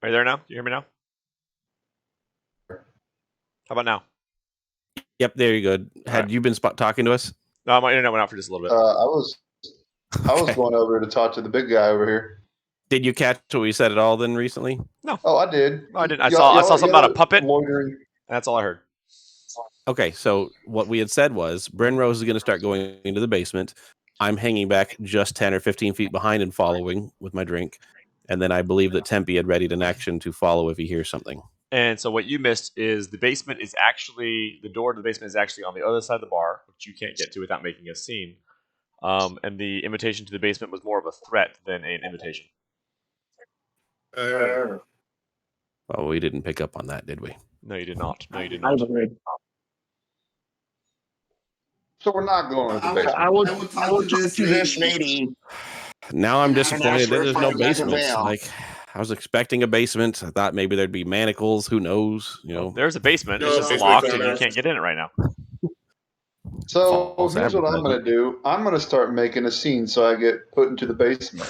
Are you there now? You hear me now? How about now? Yep, there you go. Had you been talking to us? No, my internet went out for just a little bit. I was going over to talk to the big guy over here. Did you catch what we said at all then recently? No. Oh, I did. No, I didn't. I saw something about a puppet. Loitering. That's all I heard. Okay, so what we had said was Brenrose is going to start going into the basement. I'm hanging back just 10 or 15 feet behind and following with my drink. And then I believe that Tempe had readied an action to follow if he hears something. And so what you missed is the basement is actually, the door to the basement is actually on the other side of the bar, which you can't get to without making a scene. And the invitation to the basement was more of a threat than an invitation. Well, we didn't pick up on that, did we? No, you did not. No, you did not. So we're not going to the basement. I would talk to this lady. Now I'm disappointed that there's no Find out the basement. veil. Like, I was expecting a basement. I thought maybe there'd be manacles. Who knows? You know. There's a basement. No, It's just basement locked found and you out. can't get in it right now. So False here's what I'm going to do. I'm going to start making a scene so I get put into the basement.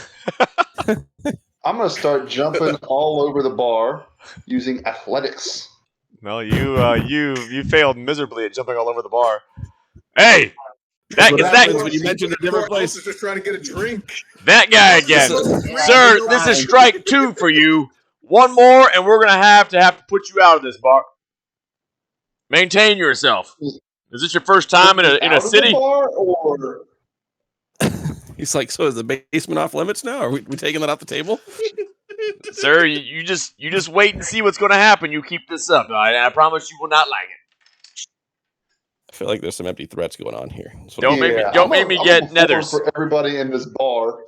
I'm going to start jumping all over the bar using athletics. No, you failed miserably at jumping all over the bar. Hey! That happens when you mention a different Poor place. House is just trying to get a drink. that guy again. Sir, this is strike 2 for you. One more and we're gonna have to put you out of this bar. Maintain yourself. Is this your first time in Out a of the city? bar, or He's like, so is the basement off limits now? Are we taking that off the table? Sir, you just wait and see what's gonna happen. You keep this up. I promise you will not like it. I feel like there's some empty threats going on here. That's what Don't I'm- make me- Yeah, don't I'm make gonna- me I'm get gonna perform nethers. for everybody in this bar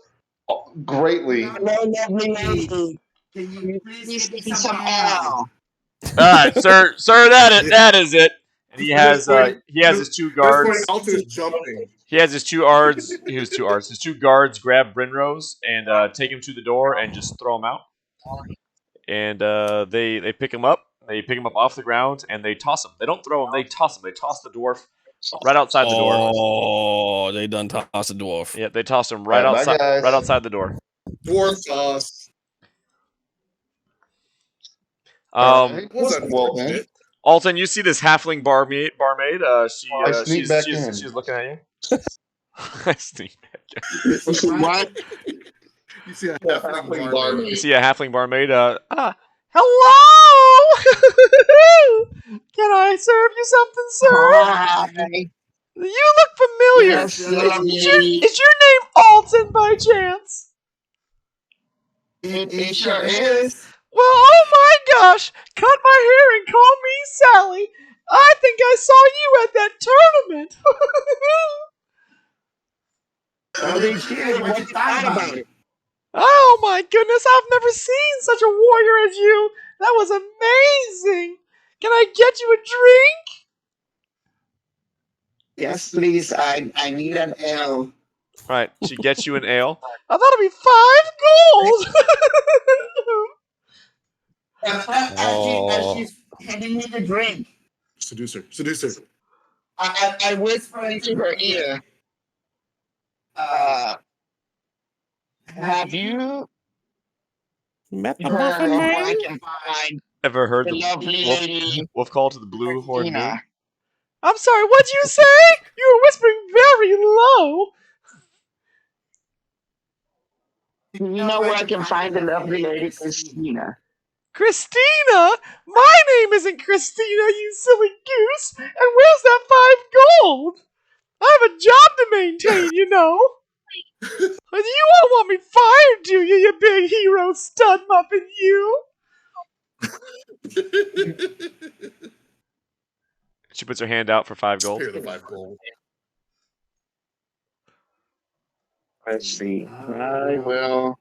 greatly. No, lovely lady. Can you please give me some ale? Alright, sir, that is it. And he has his two guards. Alton is jumping. He has his two guards. His two guards grab Brinrose and take him to the door and just throw him out. And they pick him up. They pick him up off the ground and they toss him. They don't throw him. They toss him. They toss the dwarf right outside the door. Oh, they done toss a dwarf. Yeah, they toss him right Bye, outside. guys. Right outside the door. Dwarf toss. Alright. What was that? Well, then. Shit? Alton, you see this halfling barmaid? sneak back in. She's looking at you. I sneak back in. What? You see a Halfling halfling barmaid. You barmaid. see a halfling barmaid. Hello. Can I serve you something, sir? Hi. You look familiar. Yes, lovely Is your lady. name Alton by chance? It sure is. Well, oh my gosh! Cut my hair and call me Sally. I think I saw you at that tournament. Oh, they did. What you thought about it? Oh my goodness! I've never seen such a warrior as you. That was amazing. Can I get you a drink? Yes, please. I need an ale. Right, she gets you an ale. Oh, that'll be 5 gold. As she's handing me the drink, Seducer. I whisper into her ear. Have you Met the heard muffin of where man? I can find Ever heard the the lovely lady? wolf call to the blue horn moon? Christina? I'm sorry, what'd you say? You were whispering very low. Do you know where I can find the lovely lady Christina? Christina? My name isn't Christina, you silly goose. And where's that 5 gold? I have a job to maintain, you know. And you all want me fired, do you, you big hero stud muffin, you? She puts her hand out for 5 gold. Here, the 5 gold. Let's see. I will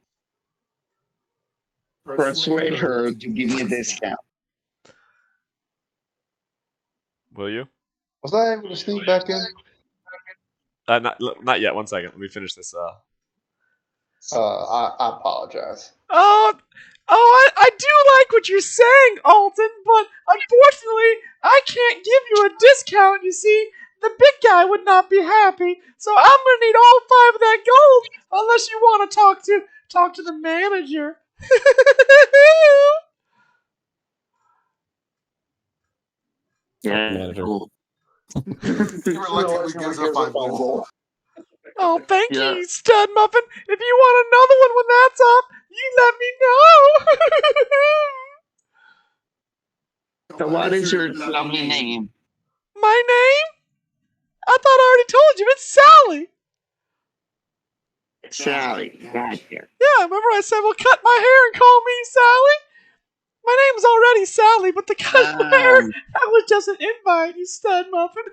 persuade her to give me a discount. Will you? Was I able to sneak back in? Not yet. 1 second. Let me finish this. I apologize. I do like what you're saying, Alton, but unfortunately, I can't give you a discount, you see. The big guy would not be happy, so I'm gonna need all 5 of that gold, unless you want to talk to the manager. fucking mad at her. Cool. He reluctantly gives her 5 gold. Oh, thank Yeah. you, Stud Muffin. If you want another one when that's up, you let me know. So what is your lovely name? My name? I thought I already told you. It's Sally. Sally. Gotcha. Yeah, remember I said, well, cut my hair and call me Sally? My name's already Sally, but the cut my hair, that was just an invite, you Stud Muffin.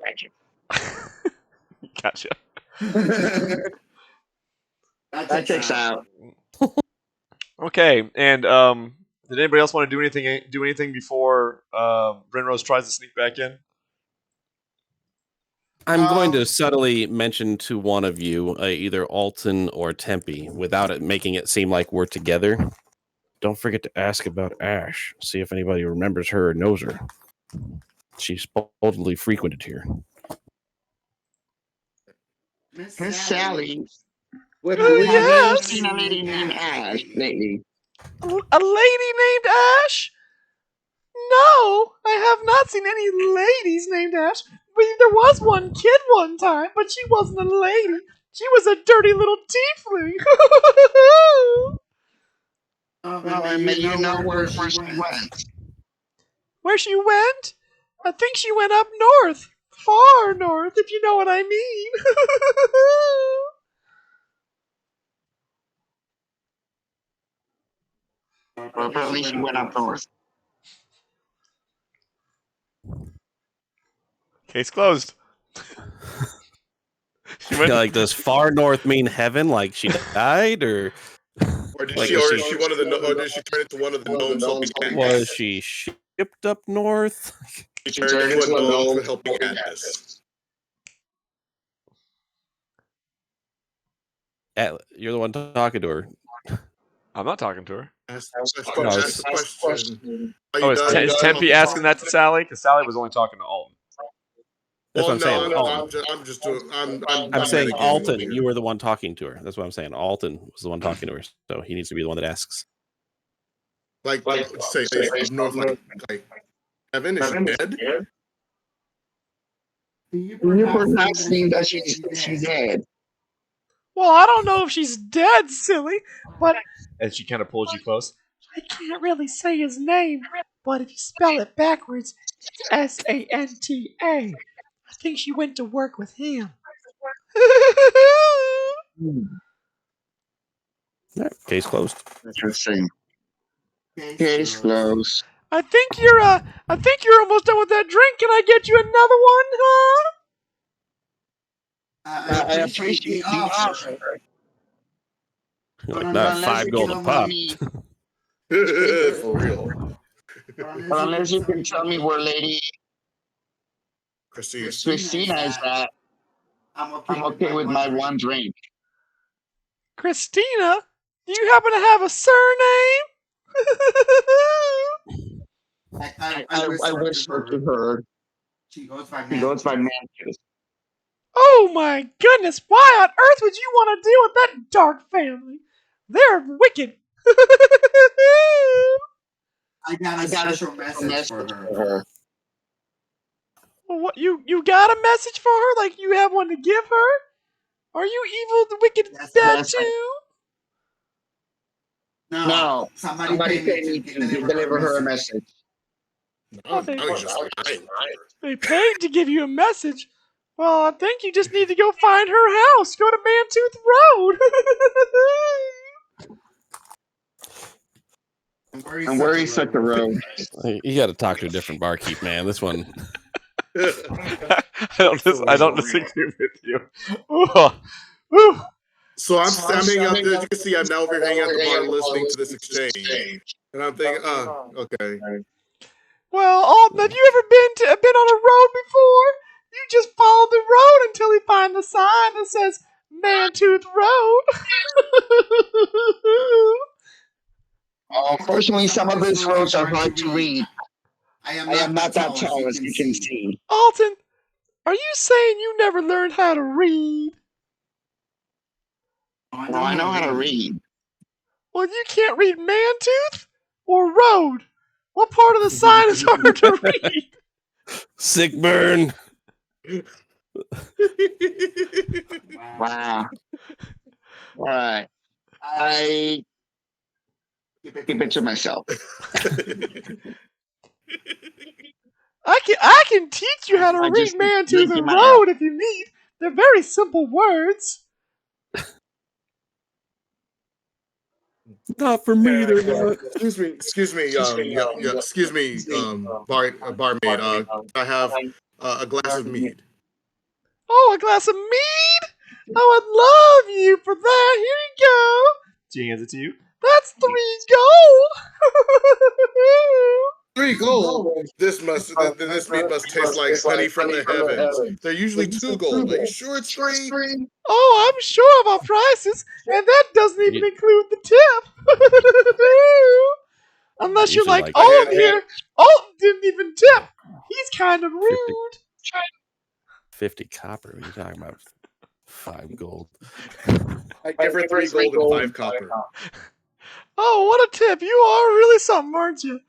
Gotcha. Gotcha. That checks out. Okay, and did anybody else want to do anything before Brinrose tries to sneak back in? I'm going to subtly mention to one of you, either Alton or Tempe, without it making it seem like we're together. Don't forget to ask about Ash. See if anybody remembers her or knows her. She supposedly frequented here. Miss Sally. What Oh, do yeah. Have you Yes. seen a lady named Ash lately? A lady named Ash? No, I have not seen any ladies named Ash. There was one kid one time, but she wasn't a lady. She was a dirty little tiefling. Well, and may you know where she went. Where she went? I think she went up north. Far north, if you know what I mean. Well, apparently she went up north. Case closed. She went Like, does far north mean heaven? Like she died, or Or did Like, she, is or she- is she one of the, or did she turn into one of the gnomes helping was Katniss? she shipped up north? She turned into a gnome for helping Katniss. You're the one talking to her. I'm not talking to her. That's No, that's the question. Are you Oh, is, done? is Tempe asking that to Sally? Because Sally was only talking to Alton. That's what I'm saying. No, Alton. I'm just doing. I'm saying mitigating Alton. here. You were the one talking to her. That's what I'm saying. Alton was the one talking to her, so he needs to be the one that asks. Like say up north, like Evan is she dead? Do you perhaps think that she's dead? Well, I don't know if she's dead, silly, but... And she kind of pulls you close. I can't really say his name, but if you spell it backwards, it's Santa. I think she went to work with him. All right, case closed. Interesting. Case closed. I think you're almost done with that drink. Can I get you another one, huh? I appreciate the offer. Like not Unless 5 you gold can a pop. For real. But unless you can tell me where Lady Christine. Christina is at, I'm okay with my one drink. Christina, do you happen to have a surname? I whispered to her. She goes by Manchus. Oh my goodness, why on earth would you want to deal with that dark family? They're wicked. I got a special message for her. Well, what, you got a message for her? Like you have one to give her? Are you evil, the wicked Yes, that yes, too? No, somebody paid me to deliver her a message. No, he's just lying. They paid to give you a message. Well, I think you just need to go find her house. Go to Mantooth Road. And where is such a road? You got to talk to a different barkeep, man. This one. I don't disagree with you. Ooh. Ooh. So I'm standing out there. As you can see, I'm now over here hanging at the bar listening to this exchange. And I'm thinking, okay. Well, Alton, have you ever been on a road before? You just follow the road until you find the sign that says Mantooth Road. Unfortunately, some of these roads are hard to read. I am not that tall, as you can see. Alton, are you saying you never learned how to read? Well, I know how to read. Well, you can't read Mantooth? or road? What part of the sign is hard to read? Sick burn. Wow. All right. I keep it to myself. I can teach you how to I read just Mantooth think and my- road if you need. They're very simple words. Not for me, they're not. Excuse me, barmaid. I have a glass of mead. Oh, a glass of mead? Oh, I'd love you for that. Here you go. She hands it to you. That's 3 gold. 3 gold. This mead must taste like honey from the heavens. They're usually 2 gold. Are you sure it's 3? Oh, I'm sure of our prices, and that doesn't even include the tip. Unless you're like Alton here. Alton didn't even tip. He's kind of rude. 50 copper. What are you talking about? 5 gold. I give her 3 gold and 5 copper. Oh, what a tip. You are really something, aren't you?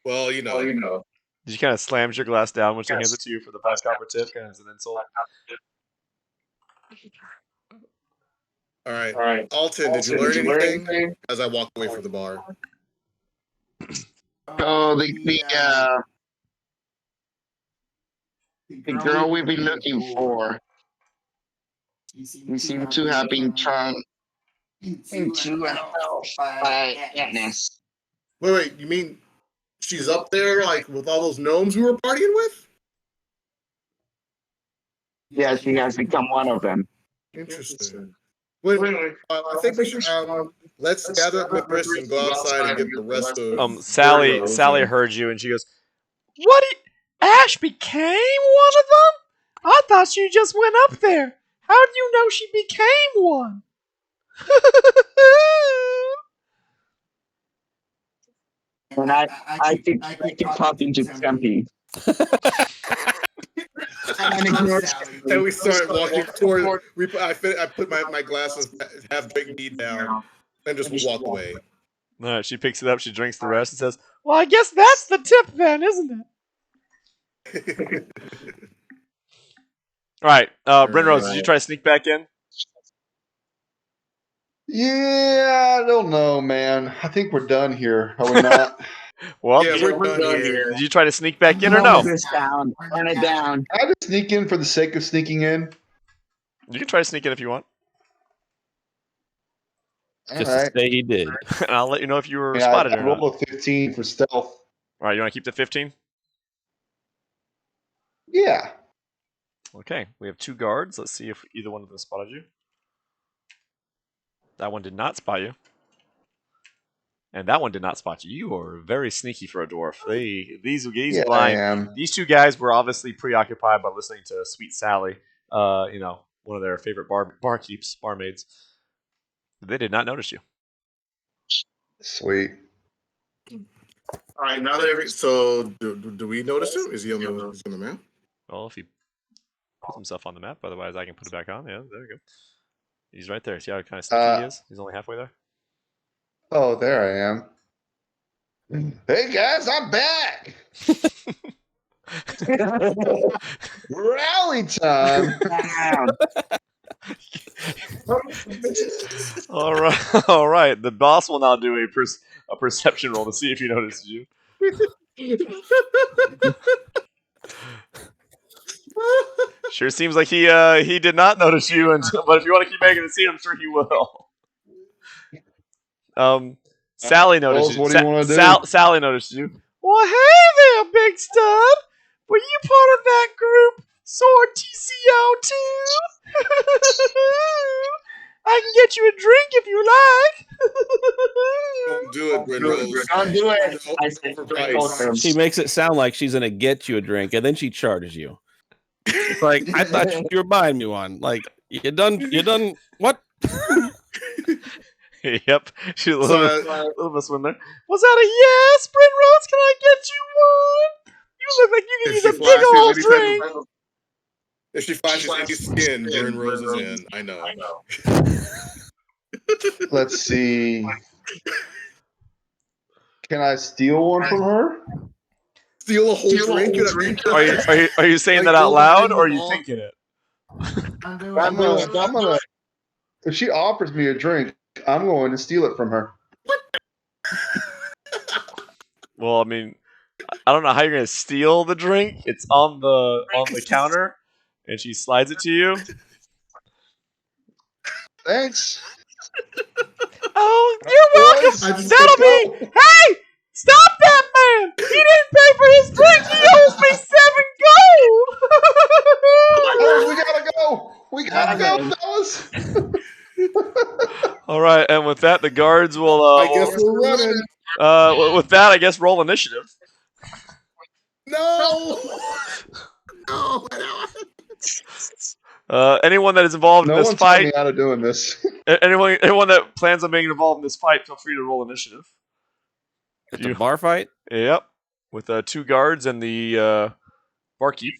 Well, you know. She kind of slams your glass down when she hands it to you for the 5 copper tip, kind of as an insult. All right. Alton, did you learn anything? As I walk away from the bar. Oh, the girl we've been looking for. You seem to have been turned into an elf by Agnes. Wait, you mean she's up there, like, with all those gnomes we were partying with? Yeah, she has become one of them. Interesting. Wait, I think we should, let's gather up with Chris and go outside and get the rest of... Sally heard you, and she goes, "What? Ash became one of them? I thought she just went up there. How do you know she became one?" And I keep talking to Tempe. And we started walking toward. I put my glasses, half drink mead down, and just walk away. All right, she picks it up, she drinks the rest, and says, "Well, I guess that's the tip then, isn't it?" All right, Brinrose, did you try to sneak back in? Yeah, I don't know, man. I think we're done here. Are we not? Well, Yeah, we're done here. did you try to sneak back in or no? Burn it down. I just sneak in for the sake of sneaking in. You can try to sneak in if you want. All Just right. to say he did. And I'll let you know if you were Yeah, spotted I or not. roll a 15 for stealth. All right, you want to keep the 15? Yeah. Okay, we have 2 guards. Let's see if either one of them spotted you. That one did not spot you. And that one did not spot you. You are very sneaky for a dwarf. These Yeah, blind. I am. These 2 guys were obviously preoccupied by listening to Sweet Sally. One of their favorite barmaids. They did not notice you. Sweet. All right, now that so do we notice him? Is he on the map? Well, if he puts himself on the map, otherwise I can put it back on. Yeah, there you go. He's right there. See how kind of sneaky he is? He's only halfway there. Oh, there I am. Hey guys, I'm back. Rally time. All right. The boss will now do a perception roll to see if he notices you. Sure seems like he did not notice you, but if you want to keep making the scene, I'm sure he will. Sally noticed you. What do you want to do? Sally noticed you. Well, hey there, Big Stud. Were you part of that group, Sword TCO too? I can get you a drink if you like. Don't do it, Brinrose. Don't do it. I said, She makes it sound like she's gonna get you a drink, and then she charges you. It's like, I thought you were buying me one. Like, you done what? Yep, she's a little bit of swindler. Was that a yes, Brinrose? Can I get you one? You look like you can use a big old drink. If she flashes any skin, Brinrose is in. I know. Let's see. Can I steal one from her? Steal a whole drink. Are you saying that out loud, or are you thinking it? I'm gonna. If she offers me a drink, I'm going to steal it from her. Well, I mean, I don't know how you're gonna steal the drink. It's on the counter, and she slides it to you. Thanks. Oh, you're welcome. Boys, That'll let's be. go. Hey, stop that man! He didn't pay for his drink. He owes me 7 gold. Fellas, we gotta go. We gotta go, fellas. All right, and with that, the guards will. I guess we're running. With that, I guess roll initiative. No. No. Anyone that is involved No in this one's telling fight, me how to doing this. anyone that plans on being involved in this fight, feel free to roll initiative. It's a bar fight. Yep, with 2 guards and the barkeep.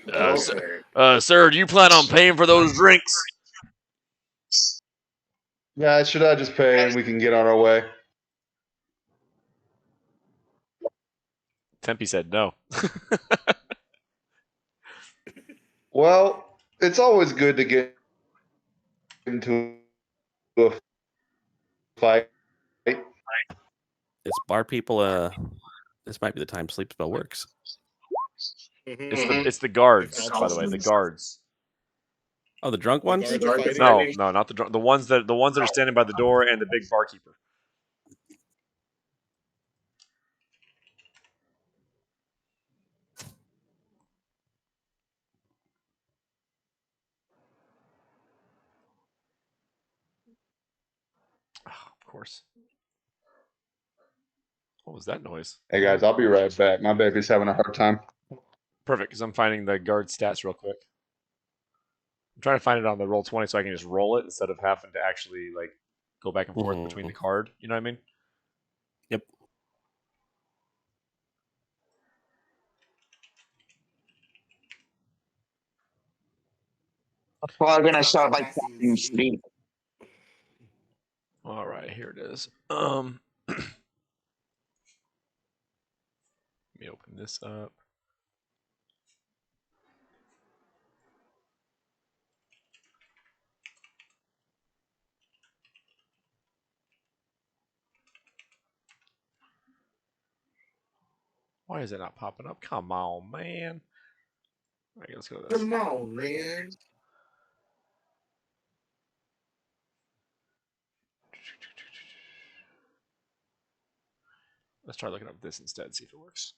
Sir, do you plan on paying for those drinks? Yeah, should I just pay and we can get on our way? Tempe said no. Well, it's always good to get into a fight. It's bar people. This might be the time sleep spell works. It's the guards, by the way, the guards. Oh, the drunk ones. No, not the ones that are standing by the door and the big barkeeper. Oh, of course. What was that noise? Hey guys, I'll be right back. My baby's having a hard time. Perfect, because I'm finding the guard stats real quick. I'm trying to find it on the Roll20 so I can just roll it instead of having to actually like go back and forth between the card. You know what I mean? Yep. Well, I'm gonna start by falling asleep. All right, here it is. Let me open this up. Why is it not popping up? Come on, man. All right, let's go to this. Come on, man. Let's try looking up this instead, see if it works.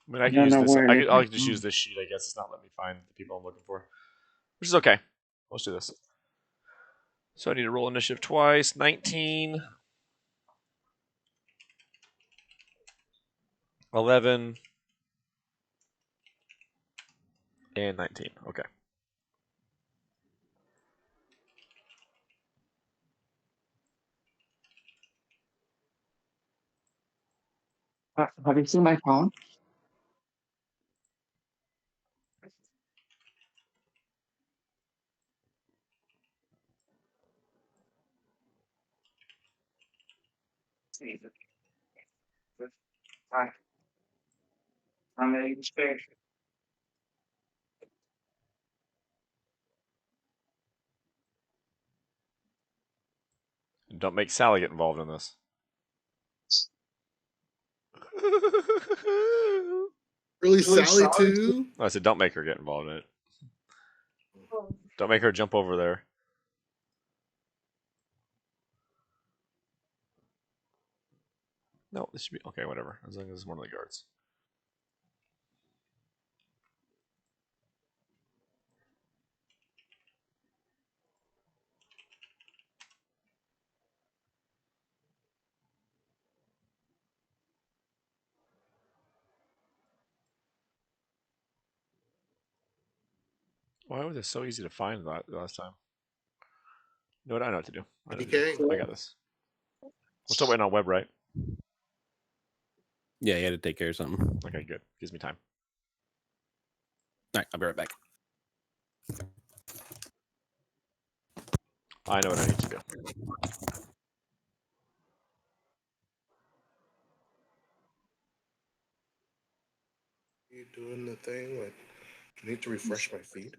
I mean, I can use this. I'll just use this sheet, I guess. It's not letting me find the people I'm looking for. Which is okay. Let's do this. So I need to roll initiative twice. 19. 11. And 19. Okay. Have you seen my phone? Don't make Sally get involved in this. Really, Sally too? I said don't make her get involved in it. Don't make her jump over there. No, this should be okay, whatever. As long as it's one of the guards. Why was it so easy to find last time? You know what? I know what to do. I got this. We're still waiting on Web, right? Yeah, you had to take care of something. Okay, good. Gives me time. right, I'll be right back. I know what I need to do. You doing the thing? Like, I need to refresh my feed.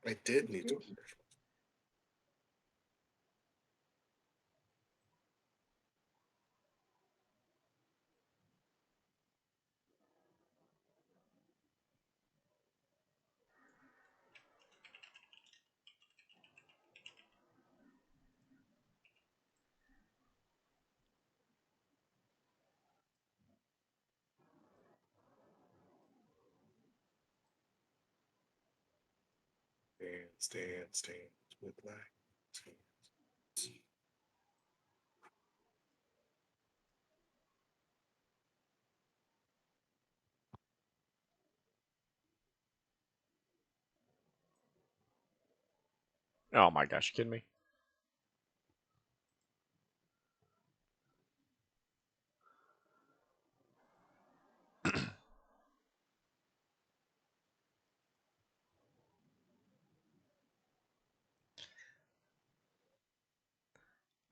I did need to refresh. Dance with light. Oh my gosh, you kidding me?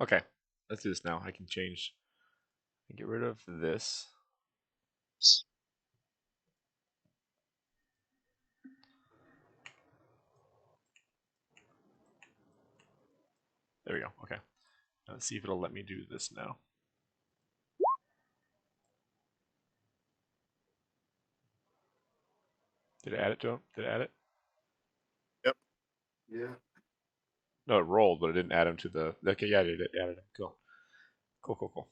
Okay, let's do this now. I can change. Get rid of this. There we go. Okay. Let's see if it'll let me do this now. Did it add it to him? Did it add it? Yep. Yeah. No, it rolled, but it didn't add him to the. Okay, yeah, it added him. Cool. Cool.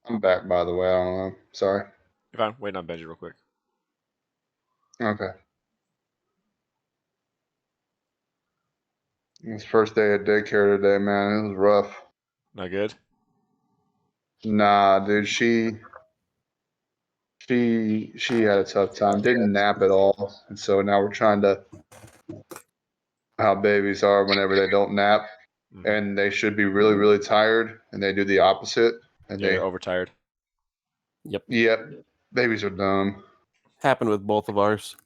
I'm back, by the way. I don't know. Sorry. If I'm waiting on Benji real quick. Okay. It's first day of daycare today, man. It was rough. Not good. Nah, dude. She had a tough time. Didn't nap at all, and so now we're trying to how babies are whenever they don't nap, and they should be really, really tired, and they do the opposite, and Yeah, they're overtired. Yep. Babies are dumb. Happened with both of ours.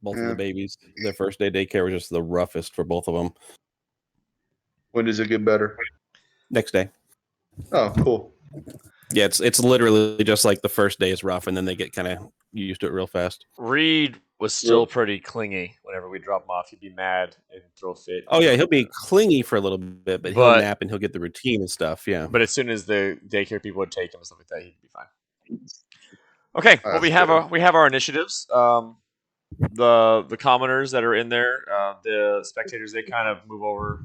Both of Yeah. the babies. Their first day daycare was just the roughest for both of them. When does it get better? Next day. Oh, cool. Yeah, it's literally just like the first day is rough, and then they get kind of used to it real fast. Reed was still pretty clingy. Whenever we drop him off, he'd be mad and throw a fit. Oh yeah, he'll be clingy for a little bit, but he'll nap and he'll get the routine and stuff. Yeah. But as soon as the daycare people would take him and stuff like that, he'd be fine. Okay, well we have our initiatives. The commoners that are in there, the spectators, they kind of move over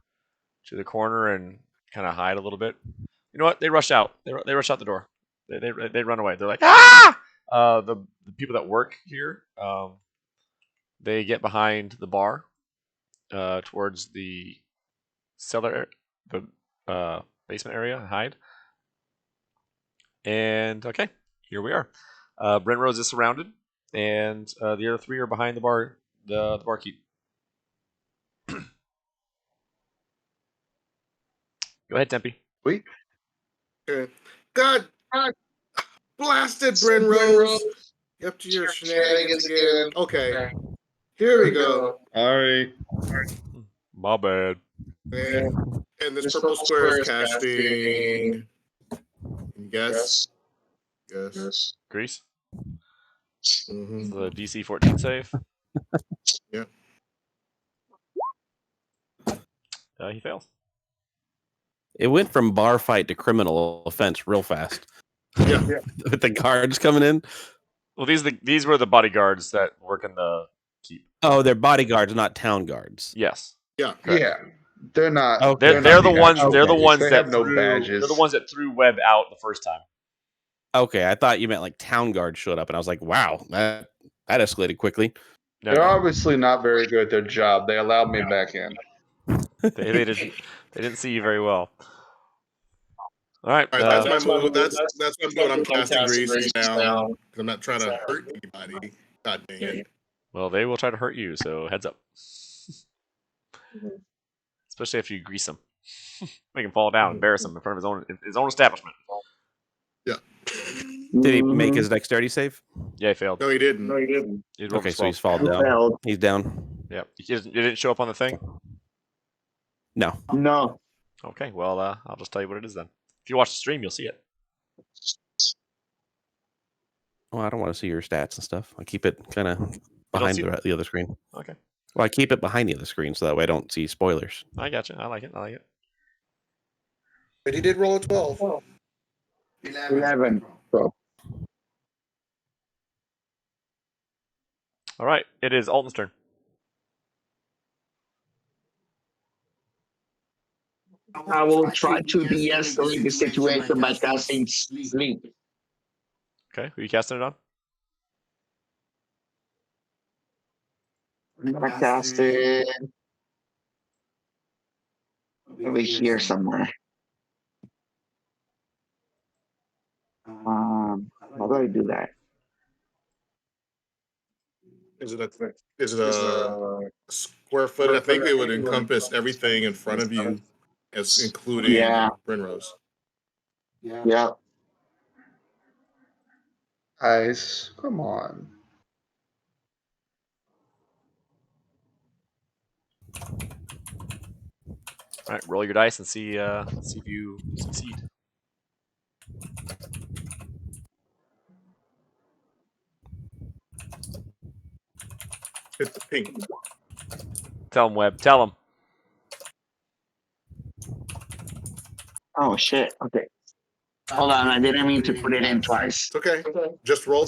to the corner and kind of hide a little bit. You know what? They rush out. They rush out the door. They run away. They're like, ah! The people that work here, they get behind the bar, towards the cellar, the basement area, and hide. And okay, here we are. Brent Rose is surrounded, and the other three are behind the bar, the barkeep. Go ahead, Tempe. Sweet. Okay. God blasted Bryn Rose. You up to your shenanigans again. Okay. Here we go. All right. My bad. And this purple square is casting. Guess. Grease. Mm-hmm. The DC 14 save. Yeah. He fails. It went from bar fight to criminal offense real fast. Yeah. With the guards coming in. Well, these were the bodyguards that work in the keep. Oh, they're bodyguards, not town guards. Yes. Yeah. Correct. Yeah. They're not. Oh, They're the ones. actual They're the badges. ones They that have no threw. badges. They're the ones that threw Webb out the first time. Okay, I thought you meant like town guards showed up, and I was like, wow, that escalated quickly. No, They're obviously not very good at their job. They allowed me back in. they didn't see you very well. All right. All right, that's my move. That's what I'm doing. I'm casting Grease now. I'm not trying to hurt anybody. God dang it. Well, they will try to hurt you, so heads up. Especially if you grease them. Make him fall down, embarrass him in front of his own establishment. Did he make Mhm. his dexterity save? Yeah, he failed. No, he didn't. He rolled Okay, a so he's 12. fallen He down. failed. He's down. Yep. You didn't show up on the thing? No. No. Okay, well, I'll just tell you what it is then. If you watch the stream, you'll see it. Well, I don't want to see your stats and stuff. I keep it kind of behind see the other screen. Okay. Well, I keep it behind the other screen so that way I don't see spoilers. I got you. I like it. But he did roll a 12. 11. Bro. All right. It is Alton's turn. I will try to de-escalate the situation by casting sleep. Okay. Who are you casting it on? I'm gonna cast it over here somewhere. How do I do that? Is it a square foot? I think it would encompass everything in front of you, as including Brinrose. Yeah. Guys, come on. All right. Roll your dice and see if you succeed. Hit the pink. Tell him, Webb. Tell him. Oh shit. Okay. Hold on. I didn't mean to put it in twice. It's okay. Just roll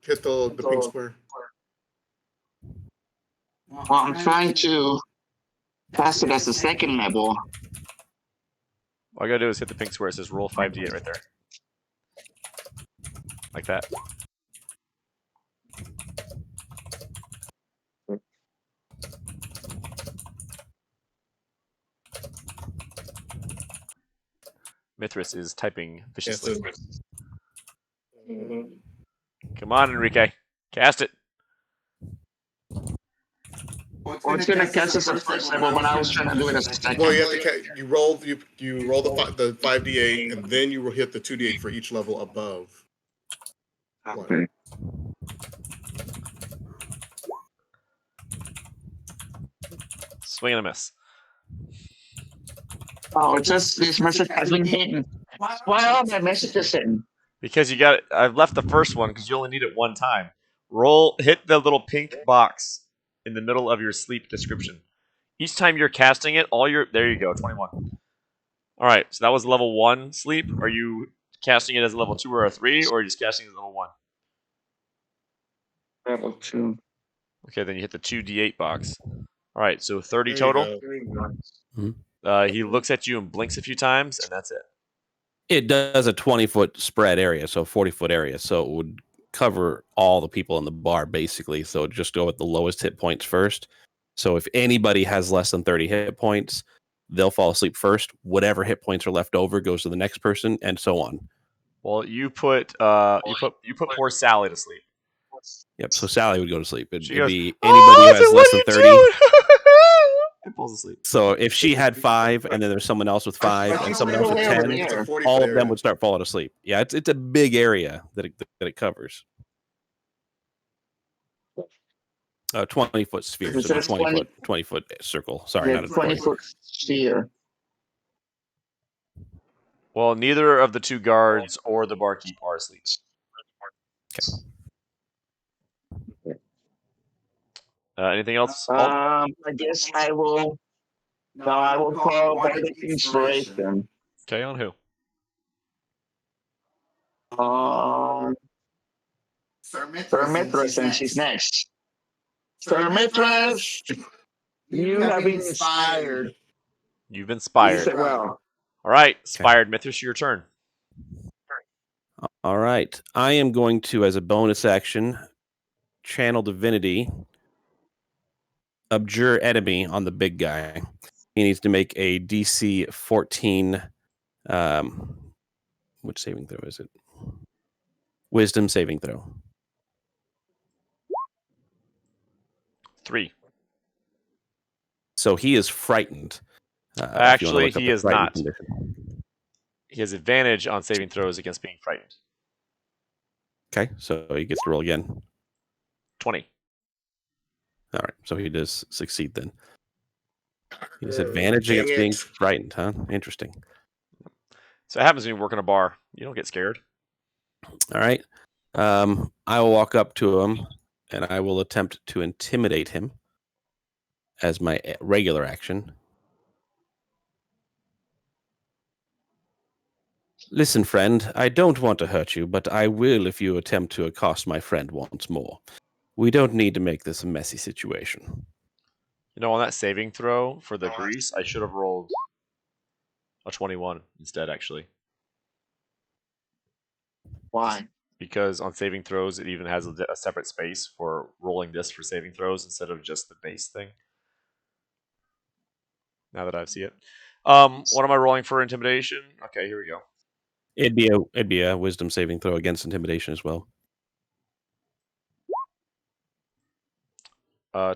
hit the pink square. Well, I'm trying to cast it as a second level. All I gotta do is hit the pink square. It says roll 5d8 right there. Like that. Mithras is typing viciously. Come on, Enrique. Cast it. Well, it's gonna cast as a first level, but I was trying to do it as a second. Well, you have to you roll the 5d8 and then you will hit the 2d8 for each level above. Okay. Swing and a miss. Oh, it says this message has been hidden. Why are my messages hidden? Because you got it. I've left the first one because you only need it one time. Hit the little pink box in the middle of your sleep description. Each time you're casting it, there you go, 21. All right, so that was level 1 sleep. Are you casting it as a level 2 or a 3, or are you just casting it as level 1? Level 2. Okay, then you hit the 2d8 box. All right, so 30 There you total. go. He looks at you and blinks a few times, and that's it. It does a 20-foot spread area, so 40-foot area. So it would cover all the people in the bar, basically. So just go with the lowest hit points first. So if anybody has less than 30 hit points, they'll fall asleep first. Whatever hit points are left over goes to the next person, and so on. Well, you put poor Sally to sleep. Yep. So Sally would go to sleep. It'd She goes, be anybody who has less than 30. And falls asleep. So if she had 5, and then there's someone else with 5, and someone else with 10, It's a 40 all foot of them area. would start falling asleep. Yeah, it's a big area that it covers. 20-foot sphere, It so says 20-foot circle. Sorry, The not a 20. 20-foot sphere. Well, neither of the two guards or the barkeep are asleep. Anything else? I guess I will. No, I will call Bardic Inspiration. Okay, on who? Sir Mithras, and she's next. Sir Mithras, you have been inspired. You've You inspired. said well. All right, inspired Mithras, your turn. All right. I am going to, as a bonus action, channel divinity, abjure enemy on the big guy. He needs to make a DC 14. Which saving throw is it? Wisdom saving throw. 3. So he is frightened. if you wanna Actually, look up he the is frightened not. condition. He has advantage on saving throws against being frightened. Okay, so he gets to roll again. 20. All right, so he does succeed then. He has advantage Dang against it. being frightened, huh? Interesting. So it happens when you work in a bar. You don't get scared. All right. I will walk up to him and I will attempt to intimidate him as my regular action. Listen, friend, I don't want to hurt you, but I will if you attempt to accost my friend once more. We don't need to make this a messy situation. You know, on that saving throw for the grease, I should have rolled a 21 instead, actually. Why? Because on saving throws, it even has a separate space for rolling this for saving throws instead of just the base thing. Now that I see it. What am I rolling for intimidation? Okay, here we go. It'd be a wisdom saving throw against intimidation as well.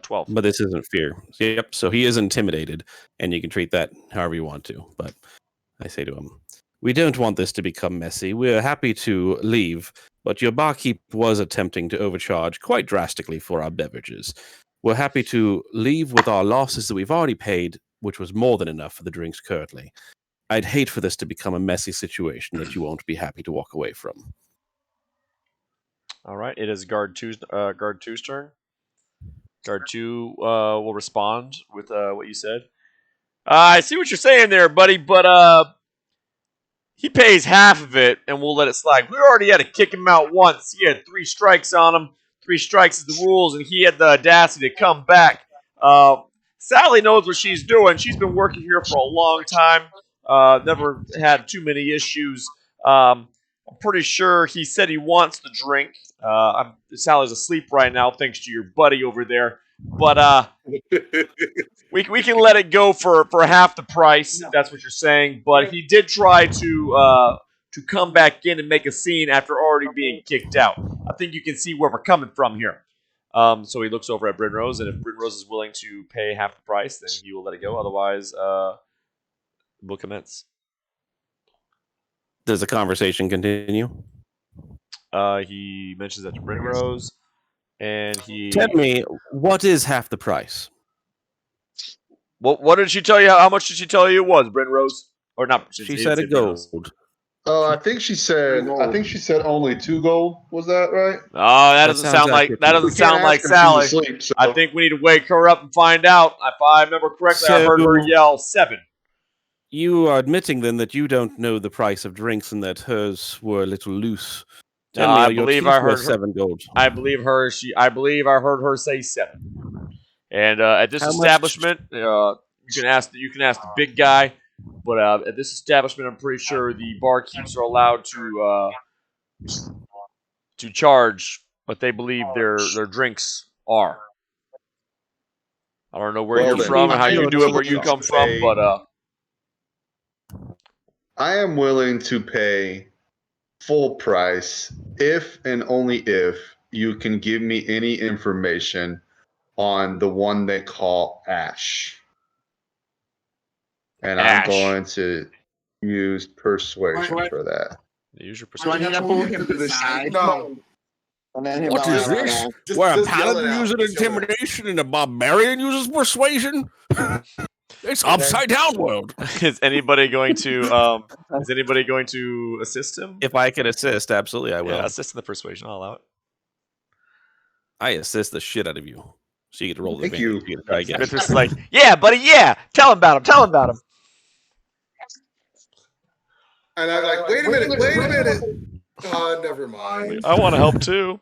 12. But this isn't fear. Yep. So he is intimidated, and you can treat that however you want to. But I say to him, we don't want this to become messy. We're happy to leave, but your barkeep was attempting to overcharge quite drastically for our beverages. We're happy to leave with our losses that we've already paid, which was more than enough for the drinks currently. I'd hate for this to become a messy situation that you won't be happy to walk away from. All right, it is guard 2's turn. Guard 2 will respond with what you said. I see what you're saying there, buddy, but he pays half of it, and we'll let it slide. We already had to kick him out once. He had 3 strikes on him. 3 strikes is the rules, and he had the audacity to come back. Sally knows what she's doing. She's been working here for a long time. Never had too many issues. I'm pretty sure he said he wants the drink. Sally's asleep right now, thanks to your buddy over there. But we can let it go for half the price. If that's what you're saying. But he did try to come back in and make a scene after already being kicked out. I think you can see where we're coming from here. So he looks over at Bryn Rose, and if Bryn Rose is willing to pay half the price, then he will let it go. Otherwise, we'll commence. Does the conversation continue? He mentions that to Bryn Rose, and he... Tell me, what is half the price? What did she tell you? How much did she tell you it was, Bryn Rose? Or not? She said a gold. I think she said only 2 gold. Was that right? Oh, that doesn't sounds sound like accurate. that We doesn't can't sound like ask her if she's Sally. asleep, so- I think we need to wake her up and find out. If I remember correctly, I heard her So- yell 7. You are admitting then that you don't know the price of drinks and that hers were a little loose. No, Tell me, I are your believe teeth I heard worth her- 7 gold. I believe I heard her say 7. And at this How much- establishment, you can ask the big guy. But at this establishment, I'm pretty sure the barkeeps are allowed to charge what they believe their drinks are. I don't know where Well, you're then, from and how I you am do it where you willing come to from, pay- but I am willing to pay full price if and only if you can give me any information on the one they call Ash. And Ash. I'm going to use persuasion What? for that. use your Do I persuasion. need to pull him to the side? No. And then him What out is loud. this? Just- Where a just yell it paladin out. uses Just yell it out. intimidation and a barbarian uses persuasion? It's upside down world. Is anybody going to assist him? If I can assist, absolutely I will. Yeah, assist in the persuasion. I'll allow it. I assist the shit out of you. So you get to roll the Thank you. advantage. You get to try again. Mithras is like, yeah, buddy, yeah. Tell him about him. And I'm like, wait a minute. Oh, never mind. I want to help too.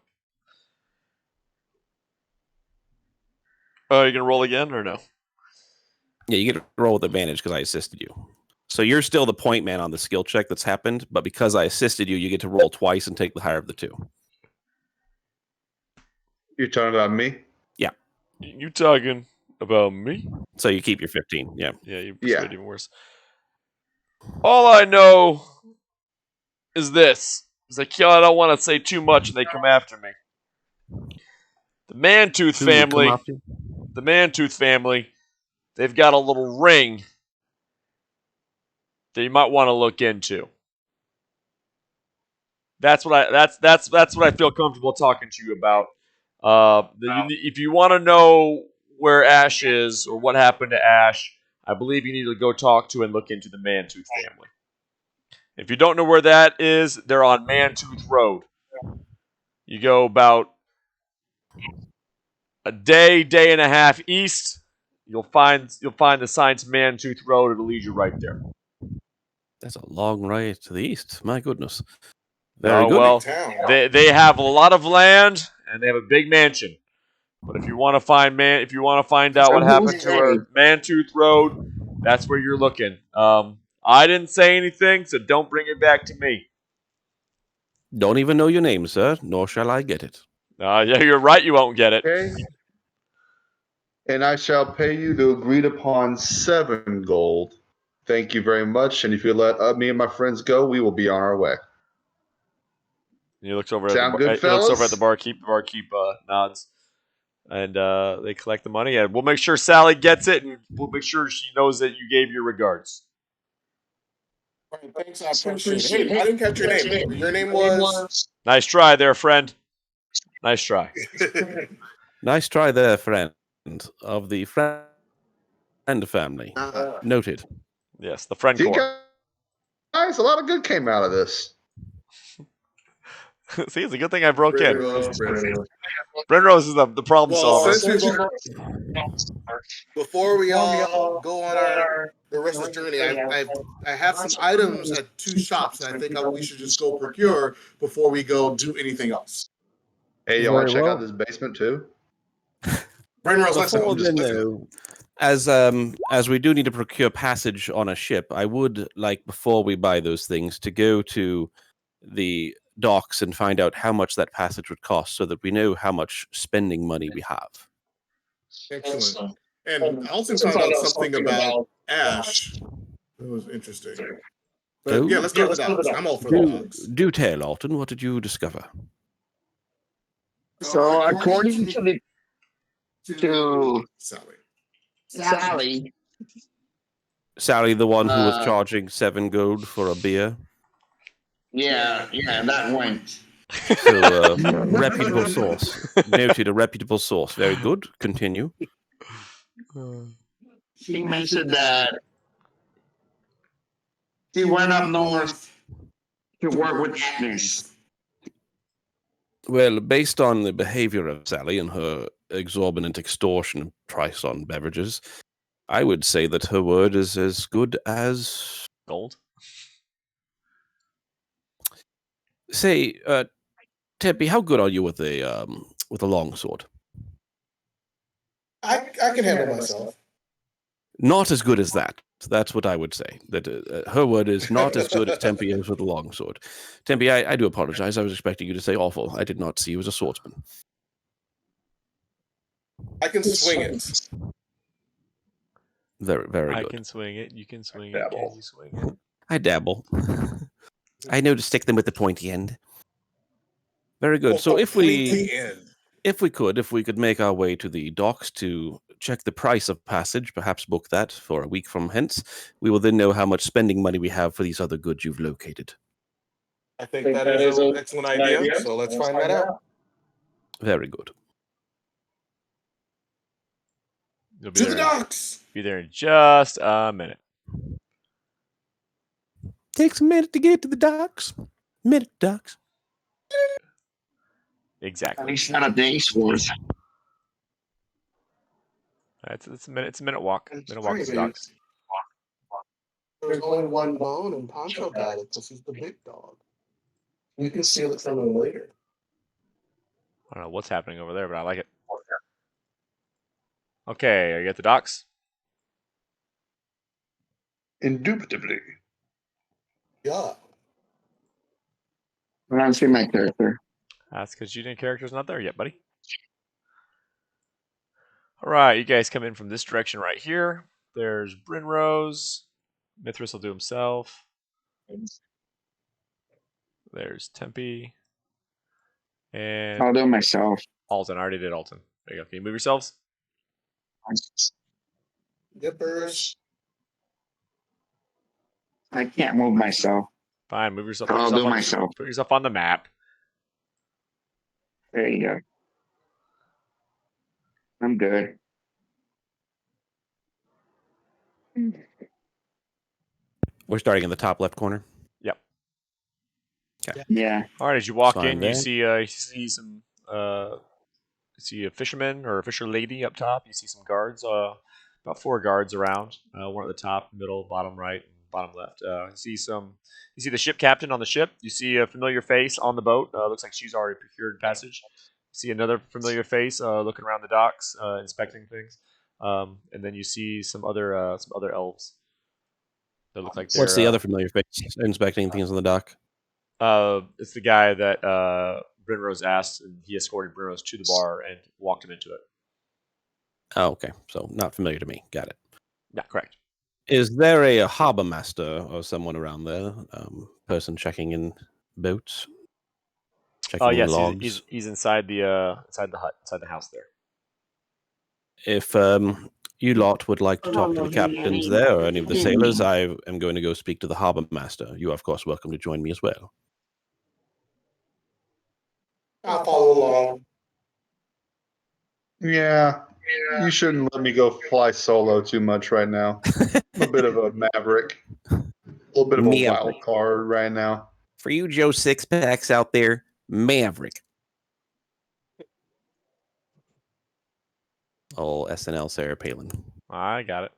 Oh, you gonna roll again or no? Yeah, you get to roll with advantage because I assisted you. So you're still the point man on the skill check that's happened, but because I assisted you, you get to roll twice and take the higher of the 2. You're talking about me? You talking about me? So you keep your 15. Yeah. Yeah, you Yeah. persuade even worse. All I know is this. It's like, I don't want to say too much and they come after me. The Mantooth family, they've got a little ring that you might want to look into. That's what I feel comfortable talking to you about. If you want to know where Ash is or what happened to Ash, I believe you need to go talk to and look into the Mantooth family. If you don't know where that is, they're on Mantooth Road. You go about a day and a half east. You'll find the sign to Mantooth Road. It'll lead you right there. That's a long ride to the east. My goodness. Very Oh good. well, Town. they have a lot of land and they have a big mansion. But if you want to find out what happened to her, Mantooth Road, that's where you're looking. I didn't say anything, so don't bring it back to me. Don't even know your name, sir, nor shall I get it. Yeah, you're right. You won't get it. Okay. And I shall pay you the agreed upon 7 gold. Thank you very much. And if you let me and my friends go, we will be on our way. And he looks over Sound at good, he looks over at fellas? the barkeep. The barkeep nods, and they collect the money. And we'll make sure Sally gets it, and we'll make sure she knows that you gave your regards. All right, thanks, I appreciate it. Hey, I didn't catch your name. Your name was. Nice try there, friend. Nice try. Nice try there, friend of the friend family. Noted. Yes, the friend See, corps. guys, a lot of good came out of this. See, it's a good thing I broke in. Brenrose. Brenrose is the problem Well, solver. before we all go on the rest of the journey, I have some items at 2 shops that I think we should just go procure before we go do anything else. Hey, you want to Very check well. out this basement too? Brenrose, listen. Before I'm just then, listen. as we do need to procure passage on a ship, I would like, before we buy those things, to go to the docks and find out how much that passage would cost, so that we know how much spending money we have. Excellent. And I also found out something about Ash. It was interesting. But Oh. yeah, let's go with the dogs. I'm all for the dogs. Do tell, Alton. What did you discover? So according to Sally. Sally, the one who was Uh, charging 7 gold for a beer. yeah, that went. So, reputable source. Noted, a reputable source. Very good. Continue. She mentioned that she went up north to work with Agnes. Well, based on the behavior of Sally and her exorbitant extortion price on beverages, I would say that her word is as good as... Gold. Say, Tempe, how good are you with a longsword? I can handle myself. Not as good as that. That's what I would say. That her word is not as good as Tempe is with a longsword. Tempe, I do apologize. I was expecting you to say awful. I did not see you as a swordsman. I can swing it. Very, very I good. can swing it. You can swing Dabble. it. Can you swing it? I dabble. I know to stick them with the pointy end. Very good. So if we could make our way to the docks to check the price of passage, perhaps book that for a week from hence, we will then know how much spending money we have for these other goods you've located. I think that is an excellent idea. So let's find that out. Very good. You'll be To the there. docks. Be there in just a minute. Takes a minute to get to the docks. Minute docks. At Exactly. least not a day's worth. It's a minute. It's a minute walk. It's Minute walk to the crazy. docks. There's only one bone, and Poncho got it because he's the big dog. You can steal it from him later. I don't know what's happening over there, but I like it. Okay, are you at the docks? Indubitably. Yeah. I don't see my character. That's because your character's not there yet, buddy. All right, you guys come in from this direction right here. There's Brinrose. Mithras will do himself. There's Tempe. And I'll do it myself. Alton. I already did Alton. There you go. Can you move yourselves? Yippers. I can't move myself. Fine, move yourself. I'll do myself. Put yourself on the map. There you go. I'm good. We're starting in the top left corner. Yep. Yeah. All right. As you walk Fine in, there. you see some. You see a fisherman or a fisher lady up top. You see some guards. About 4 guards around. One at the top, middle, bottom right, and bottom left. You see the ship captain on the ship. You see a familiar face on the boat. Looks like she's already procured passage. You see another familiar face looking around the docks, inspecting things. And then you see some other elves. That look like they're. What's the other familiar face inspecting things on the dock? It's the guy that Brinrose asked, and he escorted Brinrose to the bar and walked him into it. Oh, okay. So not familiar to me. Got it. Yeah, correct. Is there a harbor master or someone around there? Person checking in boats? Checking in Yes, logs? he's inside the hut, inside the house there. If you lot would like to talk to the captains there or any of the sailors, I am going to go speak to the harbor master. You are, of course, welcome to join me as well. I'll follow along. Yeah, you shouldn't let me go fly solo too much right now. I'm a bit of a maverick. A little bit of a Maverick. wild card right now. For you Joe Sixpacks out there, Maverick. Oh, SNL Sarah Palin. I got it.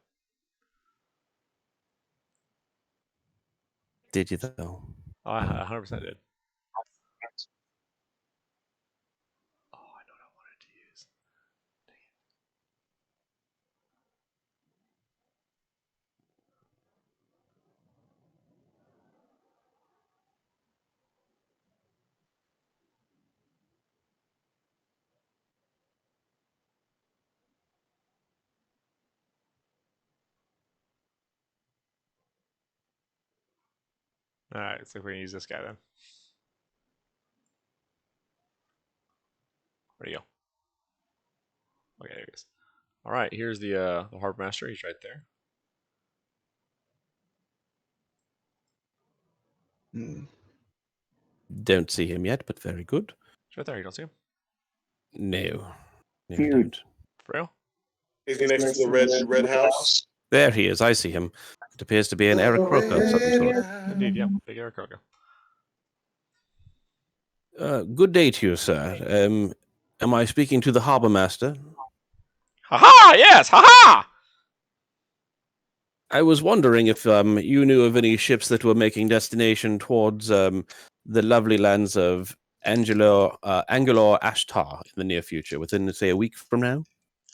Did you though? Oh, I 100% did. Oh, I know what I wanted to use. All right, so we're gonna use this guy then. Where'd he go? Okay, there he is. All right, here's the harbor master. He's right there. Don't see him yet, but very good. He's right there. You don't see him? No. No, I Dude. don't. For real? Is he next to the red house? There he is. I see him. It appears to be an Eric Croker of some sort. Indeed, yeah. Big Eric Kroger. Good day to you, sir. Am I speaking to the harbor master? Ha-ha! Yes! Ha-ha! I was wondering if you knew of any ships that were making destination towards the lovely lands of Angelo Ashtar in the near future, within, say, a week from now?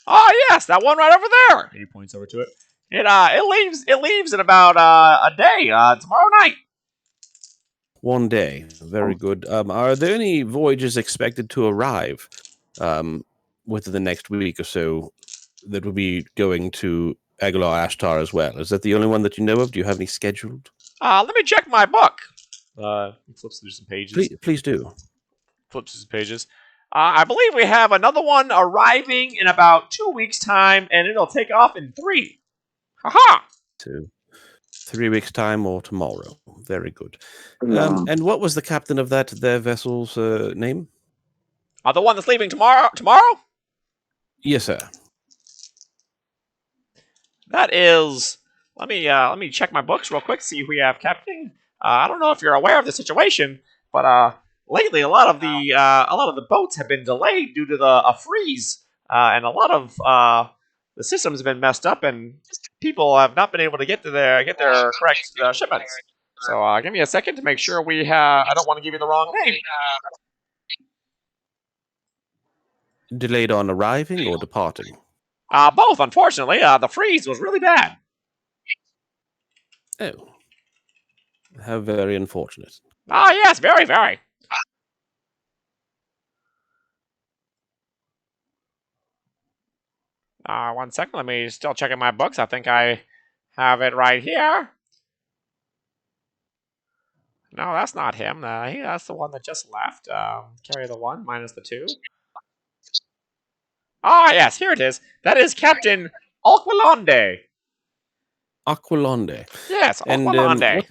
Oh, yes! That one right over there! He points over to it. It leaves in about a day, tomorrow night. One day. Very good. Are there any voyages expected to arrive within the next week or so that will be going to Aguilar Ashtar as well? Is that the only one that you know of? Do you have any scheduled? Let me check my book. He flips through some pages. Please do. Flips his pages. I believe we have another one arriving in about 2 weeks' time, and it'll take off in 3. Ha-ha! So 3 weeks' time or tomorrow. Very good. And what was the captain of their vessel's name? The one that's leaving tomorrow? Tomorrow? Yes, sir. That is. Let me check my books real quick. See if we have captain. I don't know if you're aware of the situation, but lately a lot of the boats have been delayed due to a freeze, and a lot of the systems have been messed up, and people have not been able to get their correct shipments. So give me a second to make sure we have. I don't want to give you the wrong name. Delayed on arriving or departing? Both, unfortunately. The freeze was really bad. Oh. How very unfortunate. Yes, very, very. One second. Let me still check in my books. I think I have it right here. No, that's not him. That's the one that just left. Carry the 1 minus the 2. Yes, here it is. That is Captain Alquilonde. Aquilonde. Yes, And Aquilonde.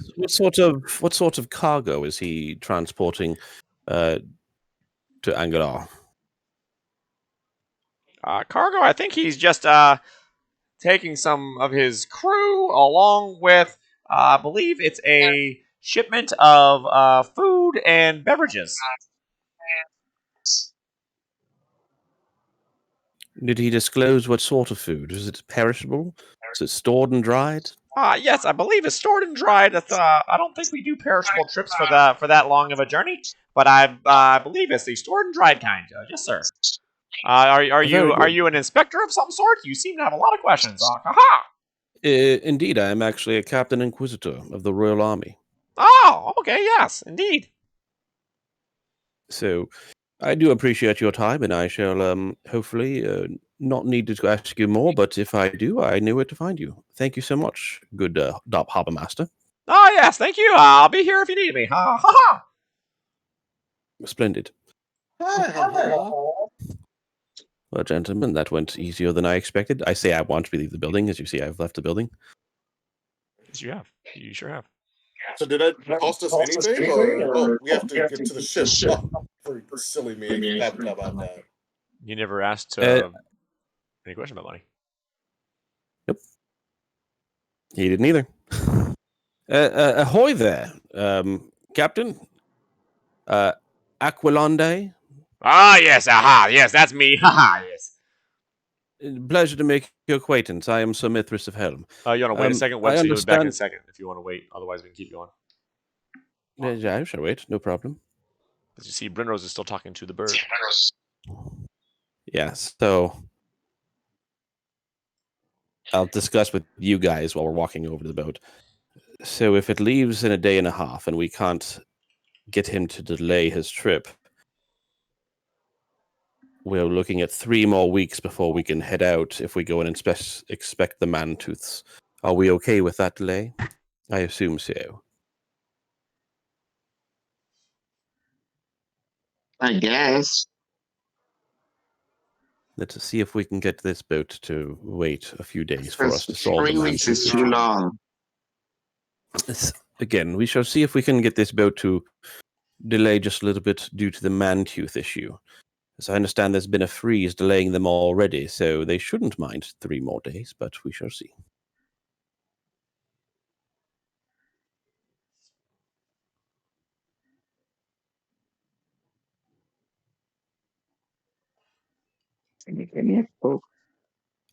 what sort of cargo is he transporting to Angara? Cargo, I think he's just taking some of his crew along with, I believe it's a shipment of food and beverages. Did he disclose what sort of food? Is it perishable? Is it stored and dried? Yes, I believe it's stored and dried. I don't think we do perishable trips for that long of a journey, but I believe it's the stored and dried kind. Yes, sir. Are Very you good. you an inspector of some sort? You seem to have a lot of questions. Haha. Indeed, I am actually a Captain Inquisitor of the Royal Army. Oh, okay, yes, indeed. So I do appreciate your time, and I shall hopefully not need to ask you more, but if I do, I know where to find you. Thank you so much, good Dop Harbor Master. Oh, yes, thank you. I'll be here if you need me. Ha ha ha. Splendid. Well, gentlemen, that went easier than I expected. I say I want to leave the building. As you see, I've left the building. Yes, you have. You sure have. So did that cost us anything, or we have to get to the ship? Oh, freaking silly me! I forgot about that. You never asked any question about money. Nope. He didn't either. Ahoy there, Captain. Aquilonde. Ah, yes, aha, yes, that's me. Haha, yes. Pleasure to make your acquaintance. I am Sir Mithras of Helm. You want to wait a second? I Webster, you'll be back in a understand- second if you want to wait. Otherwise, we can keep going. Yeah, I shall wait. No problem. As you see, Brinrose is still talking to the bird. Yes. So I'll discuss with you guys while we're walking over to the boat. So if it leaves in a day and a half and we can't get him to delay his trip, we're looking at 3 more weeks before we can head out if we go and expect the Mantooths. Are we okay with that delay? I assume so. I guess. Let's see if we can get this boat to wait a few days for us to solve the 3 weeks is Mantooth too issue. long. Again, we shall see if we can get this boat to delay just a little bit due to the Mantooth issue. As I understand, there's been a freeze delaying them already, so they shouldn't mind 3 more days, but we shall see.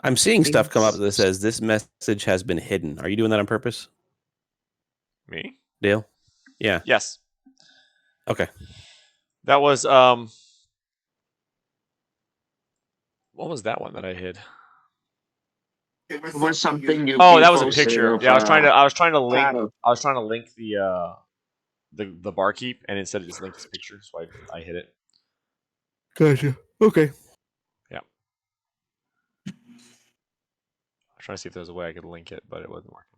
I'm seeing stuff come up that says this message has been hidden. Are you doing that on purpose, Me? Dale? Yeah. Yes. Okay. That was what was that one that I hid? It was something you. Oh, that was a posted picture. of, Yeah, I was trying to link. Claro. I was trying to link the barkeep, and instead it just linked this picture, so I hid it. Gotcha. Okay. Yeah. I was trying to see if there was a way I could link it, but it wasn't working.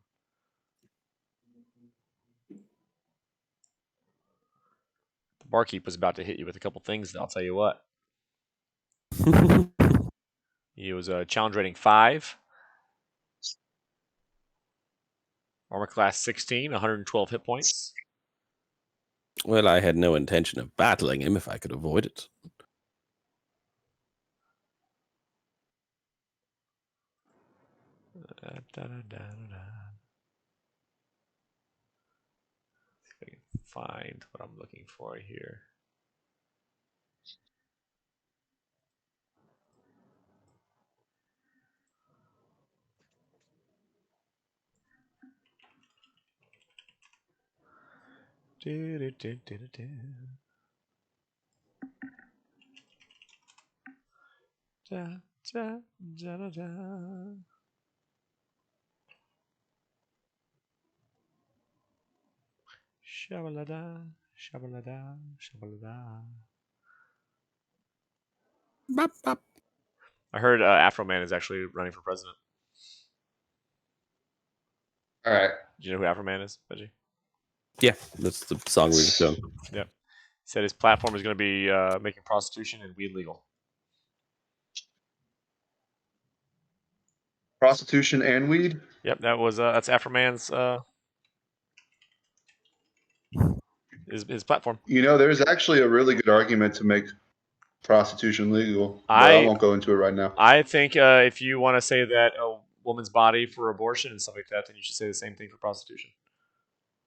The barkeep was about to hit you with a couple things, and I'll tell you what. He was a challenge rating 5. Armor class 16, 112 hit points. Well, I had no intention of battling him if I could avoid it. See if I can find what I'm looking for here. Shabalada, shabalada, shabalada. Bop, bop. I heard Afro Man is actually running for president. All right. Do you know who Afro Man is, Veggie? Yeah, that's the song we just done. Yep. He said his platform is going to be making prostitution and weed legal. Prostitution and weed. Yep, that's Afroman's his platform. You know, there's actually a really good argument to make prostitution legal, but I won't go into it right now. I think if you want to say that a woman's body for abortion and stuff like that, then you should say the same thing for prostitution.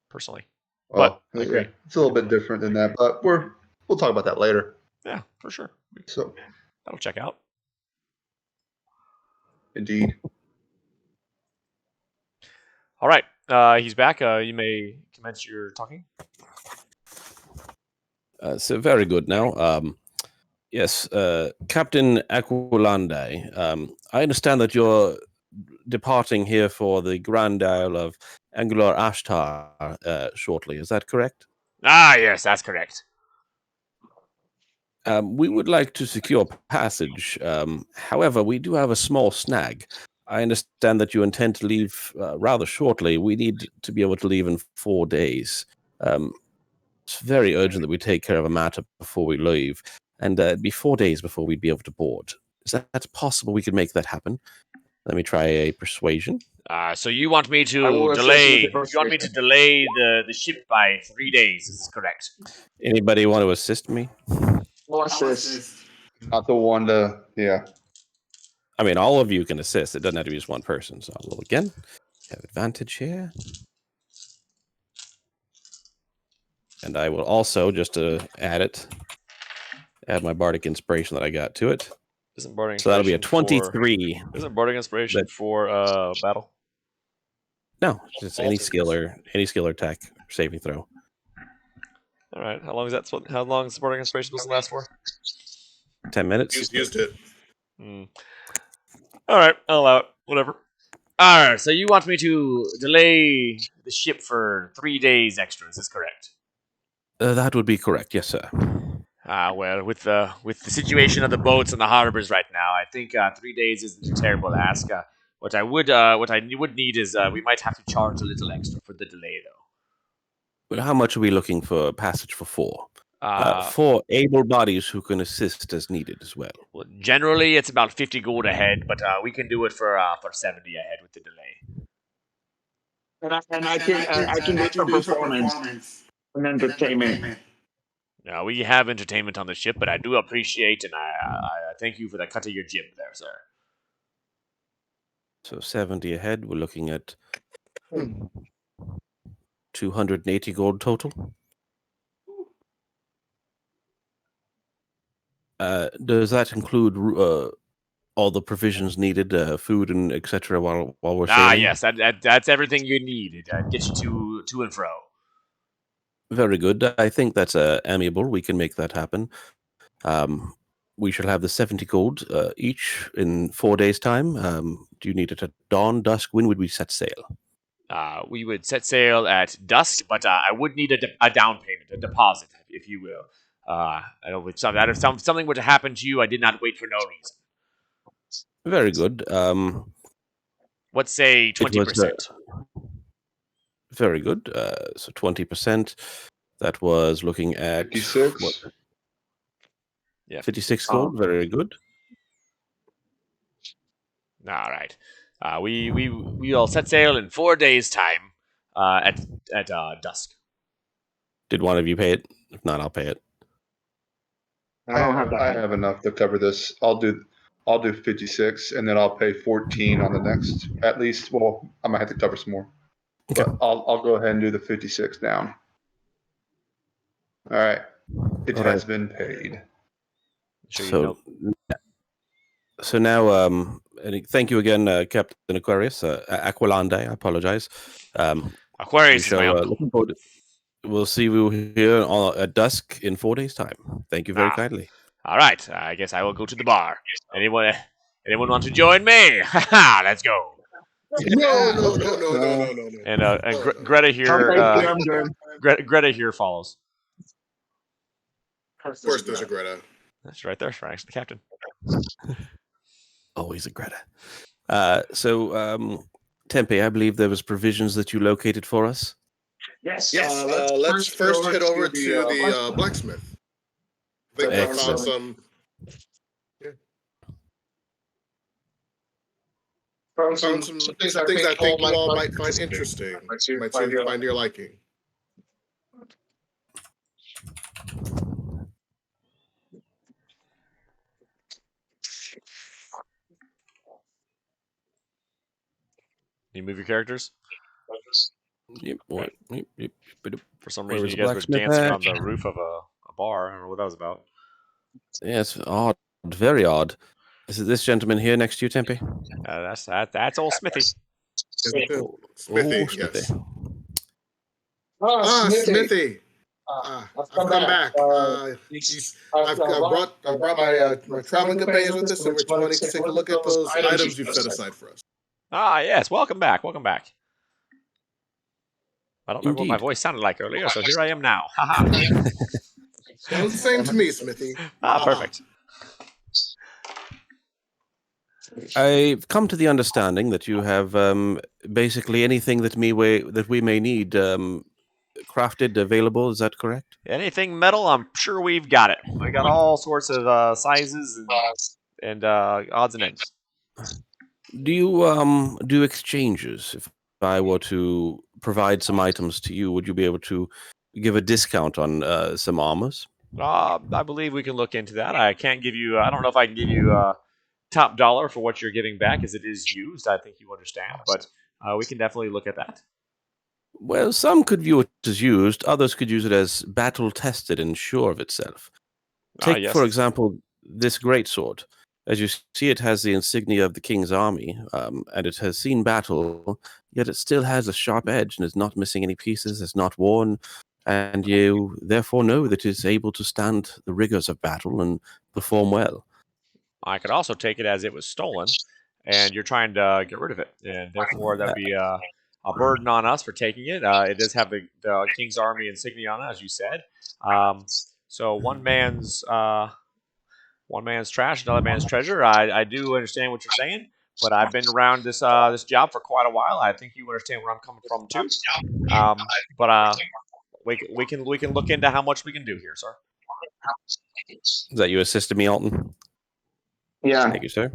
Personally, Well, but I agree. yeah, it's a little bit different than that, but we'll talk about that later. Yeah, for sure. So, That'll check out. indeed. All right, he's back. You may commence your talking. So very good now. Yes, Captain Aquilande, I understand that you're departing here for the Grand Isle of Angulor Ashtar shortly. Is that correct? Ah, yes, that's correct. We would like to secure passage. However, we do have a small snag. I understand that you intend to leave rather shortly. We need to be able to leave in 4 days. It's very urgent that we take care of a matter before we leave. And it'd be 4 days before we'd be able to board. Is that possible? We could make that happen. Let me try a persuasion. So you want me to delay? You want me to delay the ship by 3 days? Is this correct? Anybody want to assist me? What's this? Not the one to, yeah. I mean, all of you can assist. It doesn't have to be just one person. So I'll roll again. Have advantage here. And I will also, just to add my bardic inspiration that I got to it. Isn't bardic So that'll be a inspiration 23. Isn't bardic inspiration for battle? No, just any skill or attack saving throw. All right. How long is that? How long is bardic inspiration supposed to last for? 10 minutes. Used it. All right, I'll allow it. Whatever. All right. So you want me to delay the ship for 3 days extra? Is this correct? That would be correct. Yes, sir. Well, with the situation of the boats and the harbors right now, I think 3 days isn't a terrible ask. What I would need is we might have to charge a little extra for the delay, though. But how much are we looking for passage for 4? 4 able bodies who can assist as needed as well. Well, generally it's about 50 gold a head, but we can do it for 70 a head with the delay. And I can do some performance and entertainment. Now we have entertainment on the ship, but I do appreciate and I thank you for the cut of your jib there, sir. So 70 a head. We're looking at 280 gold total. Does that include all the provisions needed, food and etc. while we're sailing? Yes, that's everything you need. It gets you to and fro. Very good. I think that's amiable. We can make that happen. We shall have the 70 gold each in 4 days' time. Do you need it at dawn, dusk? When would we set sail? We would set sail at dusk, but I would need a down payment, a deposit, if you will. I don't know if something were to happen to you, I did not wait for no reason. Very good. Let's say 20%. Very good. So 20%. That was looking at 56. What? Yeah, 56 gold. Very good. All right. We'll set sail in 4 days' time at dusk. Did one of you pay it? If not, I'll pay it. I have enough to cover this. I'll do 56, and then I'll pay 14 on the next. At least, well, I might have to cover some more. Okay. But I'll go ahead and do the 56 down. All right. It has been paid. So now, and thank you again, Captain Aquarius, Aquilande. I apologize. Aquarius, looking forward to, we'll see you here at dusk in 4 days' time. Thank you very kindly. All right, I guess I will go to the bar. Anyone want to join me? Haha, let's go. No. And Greta here. Greta here follows. Of course, there's a Greta. That's right there, Frank's the captain. Always a Greta. So, Tempe, I believe there was provisions that you located for us. Yes. Let's first head over to the blacksmith. I think I found some. Yeah. Found some things I think you all might find interesting. Might find your liking. You move your characters? Yep, yep. For some Where reason, was you the guys were blacksmith dancing at? on the roof of a bar. I don't know what that was about. Yes, odd, very odd. Is it this gentleman here next to you, Tempe? That's old Smithy. Smithy, Smithy. yes. Smithy. I've come back. I've brought my traveling companions with us, and we're wanting to take a look at those items you've set aside for us. Ah, yes. Welcome back. Welcome back. I don't remember what my Indeed. voice sounded like earlier, so here I am now. Haha. Sounds the same to me, Smithy. Perfect. I've come to the understanding that you have basically anything that we may need crafted available. Is that correct? Anything metal, I'm sure we've got it. We got all sorts of sizes and odds and ends. Do you do exchanges? If I were to provide some items to you, would you be able to give a discount on some armors? I believe we can look into that. I can't give you. I don't know if I can give you top dollar for what you're getting back, as it is used. I think you understand, but we can definitely look at that. Well, some could view it as used. Others could use it as battle tested and sure of itself. Take, Yes. for example, this greatsword. As you see, it has the insignia of the king's army, and it has seen battle, yet it still has a sharp edge and is not missing any pieces, is not worn, and you therefore know that it is able to stand the rigors of battle and perform well. I could also take it as it was stolen, and you're trying to get rid of it, and therefore that'd be a burden on us for taking it. It does have the king's army insignia on it, as you said. So one man's trash, another man's treasure. I do understand what you're saying, but I've been around this job for quite a while. I think you understand where I'm coming from too. But we can look into how much we can do here, sir. Is that you assisted me, Alton? Yeah. Thank you, sir.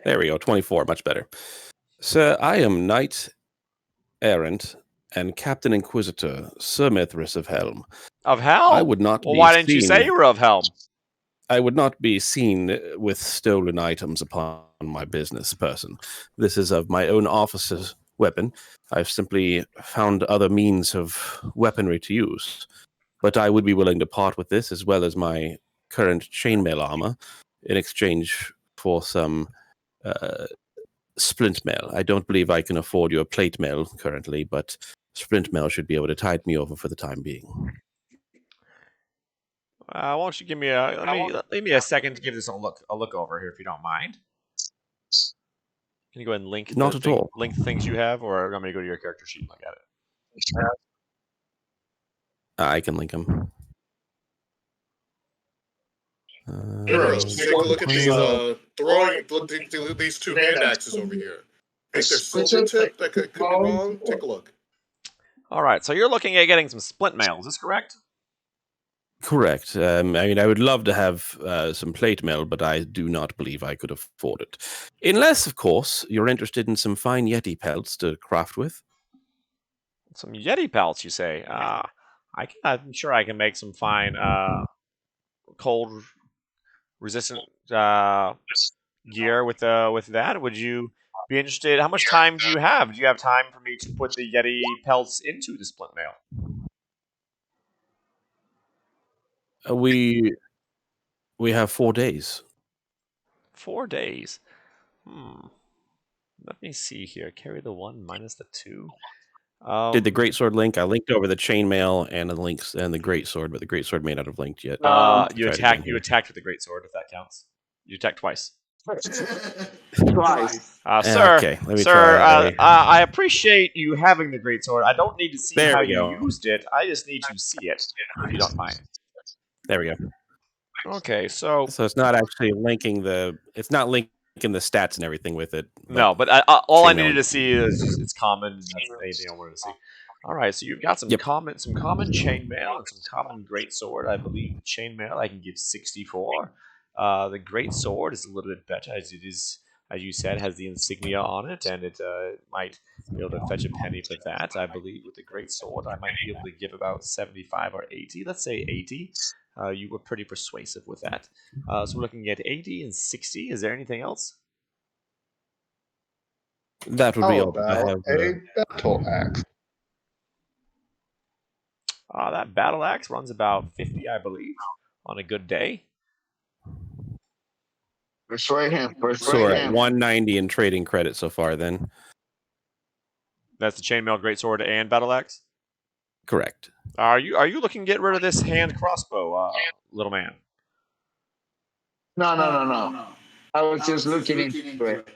There we go, 24, much better. Sir, I am Knight Errant and Captain Inquisitor Sir Mithras of Helm. Of Helm? I would not. Well, why didn't you say you were of Helm? I would not be seen with stolen items upon my business person. This is of my own officer's weapon. I've simply found other means of weaponry to use. But I would be willing to part with this as well as my current chainmail armor in exchange for some splint mail. I don't believe I can afford you a plate mail currently, but splint mail should be able to tide me over for the time being. Why don't you give me a second to give this a look over here, if you don't mind? Can you go ahead and link? Not at all. Link things you have, or I'm going to go to your character sheet and look at it. I can link them. Heroes, take a look at these. These two hand axes over here. I think they're silver tip. That could be wrong. Take a look. All right, so you're looking at getting some splint mail. Is this correct? Correct. I mean, I would love to have some plate mail, but I do not believe I could afford it. Unless, of course, you're interested in some fine Yeti pelts to craft with. Some Yeti pelts, you say? I'm sure I can make some fine cold resistant gear with that. Would you be interested? How much time do you have? Do you have time for me to put the Yeti pelts into the splint mail? We have 4 days. 4 days. Let me see here. Carry the 1 minus the 2. Did the greatsword link? I linked over the chainmail and the links and the greatsword, but the greatsword may not have linked yet. You attacked with the greatsword, if that counts. You attacked twice. Twice. Sir, okay, let me sir, try. I appreciate you having the greatsword. I don't need to see There how we go. you used it. I just need to see it, if you don't mind. There we go. Okay, so it's not actually linking the stats and everything with it. No, but all I chainmail. needed to see is just it's common. And that's anything I wanted to see. All right, so you've got some common chainmail and some common greatsword. I believe the chainmail I can give 64. The greatsword is a little bit better as it is as you said, has the insignia on it, and it might be able to fetch a penny for that. I believe with the great sword, I might be able to give about 75 or 80. Let's say 80. You were pretty persuasive with that. So we're looking at 80 and 60. Is there anything else? That would be How all. I about have, a battle axe? That battle axe runs about 50, I believe, on a good day. Persuade him. so we're Persuade at him. 190 in trading credit so far. Then That's the chainmail greatsword and battle axe. correct. Are you looking to get rid of this hand crossbow, little man? No. I was just looking into it.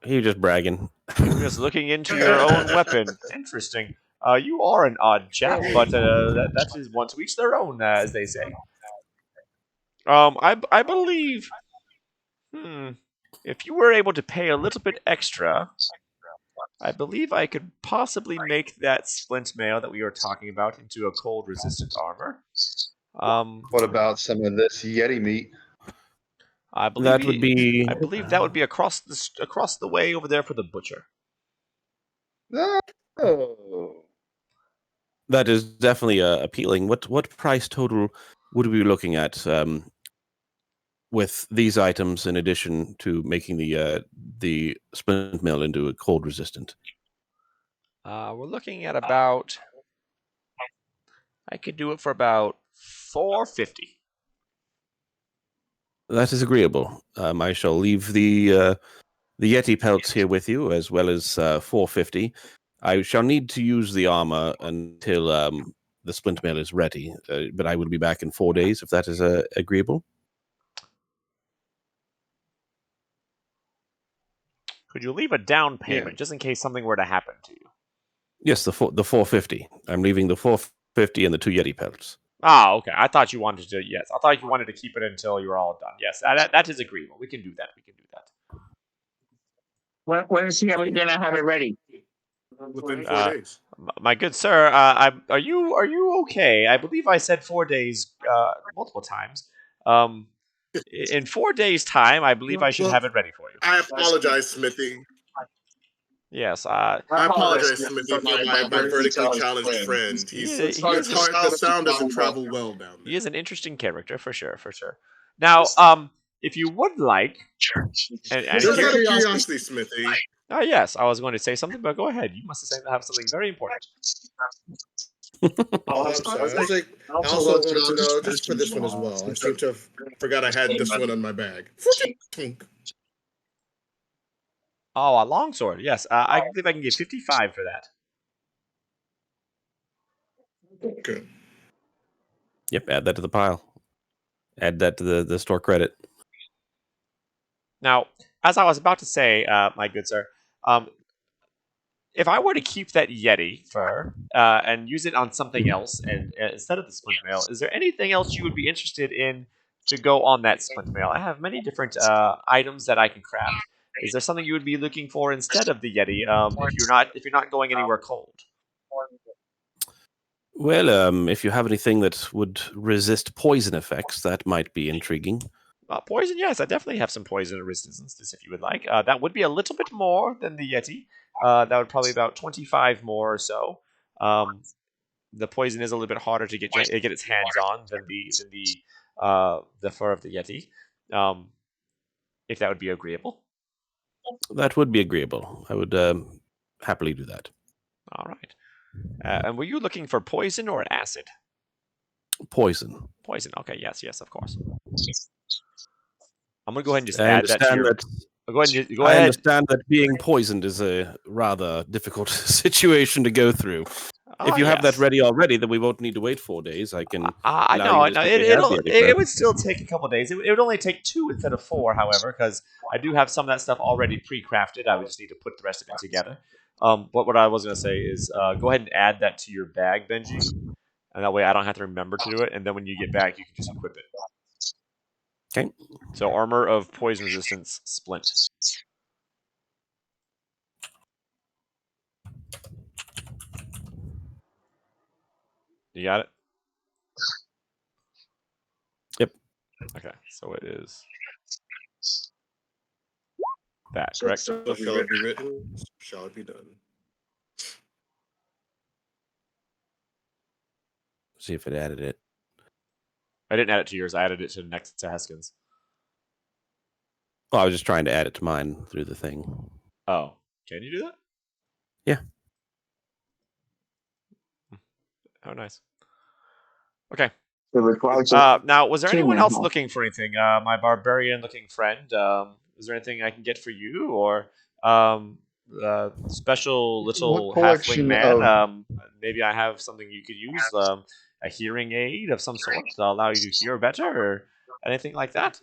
You're just bragging. You're just looking into your own weapon. Interesting. You are an odd chap, but that is one to each their own, as they say. I believe. If you were able to pay a little bit extra, I believe I could possibly make that splint mail that we were talking about into a cold resistant armor. What about some of this Yeti meat? I believe That would be. I believe that would be across the way over there for the butcher. Oh. That is definitely appealing. What price total would we be looking at with these items in addition to making the splint mill into a cold resistant? We're looking at about. I could do it for about 450. That is agreeable. I shall leave the Yeti pelts here with you, as well as 450. I shall need to use the armor until the splint mail is ready, but I will be back in 4 days if that is agreeable. Could you leave a down payment just in case something were to happen to you? Yes, the 450. I'm leaving the 450 and the 2 Yeti pelts. Ah, okay. I thought you wanted to. Yes, I thought you wanted to keep it until you were all done. Yes, that is agreeable. We can do that. When is he gonna have it ready? Within 4 days. My good sir, are you okay? I believe I said 4 days multiple times. In 4 days' time, I believe I should Well, have it ready for you. I apologize, Smithy. Yes. I apologize, Smithy, for my vertically challenged friend. The sound doesn't travel well down there. He is an interesting character for sure. Now, if you would like, Just out of curiosity, Smithy. Yes, I was going to say something, but go ahead. You must have something very important. Oh, I'm sorry. I also wanted to know, just for this one as well. I seem to have forgot I had this one on my bag. Oh, a longsword. Yes, I believe I can get 55 for that. Good. Yep, add that to the pile. Add that to the store credit. Now, as I was about to say, my good sir, if I were to keep that Yeti fur and use it on something else, and instead of the splint mail, is there anything else you would be interested in to go on that splint mail? I have many different items that I can craft. Is there something you would be looking for instead of the Yeti if you're not going anywhere cold? Well, if you have anything that would resist poison effects, that might be intriguing. Poison, yes, I definitely have some poison resistance if you would like. That would be a little bit more than the Yeti. That would probably be about 25 more or so. The poison is a little bit harder to get its hands on than the fur of the Yeti. If that would be agreeable. That would be agreeable. I would happily do that. All right. And were you looking for poison or acid? Poison. Poison. Okay. Yes, of course. I'm gonna go ahead and just add that to your. Go ahead. I understand that being poisoned is a rather difficult situation to go through. If you have that ready already, then we won't need to wait 4 days. I can. I know. It would still take a couple days. It would only take 2 instead of 4, however, because I do have some of that stuff already pre-crafted. I would just need to put the rest of it together. What I was going to say is go ahead and add that to your bag, Benji, and that way I don't have to remember to do it. And then when you get back, you can just equip it. Okay. So armor of poison resistance splint. You got it? Yep. Okay, so it is that, correct? So shall it be written, shall it be done. See if it added it. I didn't add it to yours. I added it to next to Heskin's. Well, I was just trying to add it to mine through the thing. Oh, can you do that? Yeah. Oh, nice. Okay. It requires Now, was there Two anyone else now. looking for anything? My barbarian-looking friend. Is there anything I can get for you, or special little What collection halfling man? of- Maybe I have something you could use. A hearing aid of some sort to allow you to hear better, or anything like that.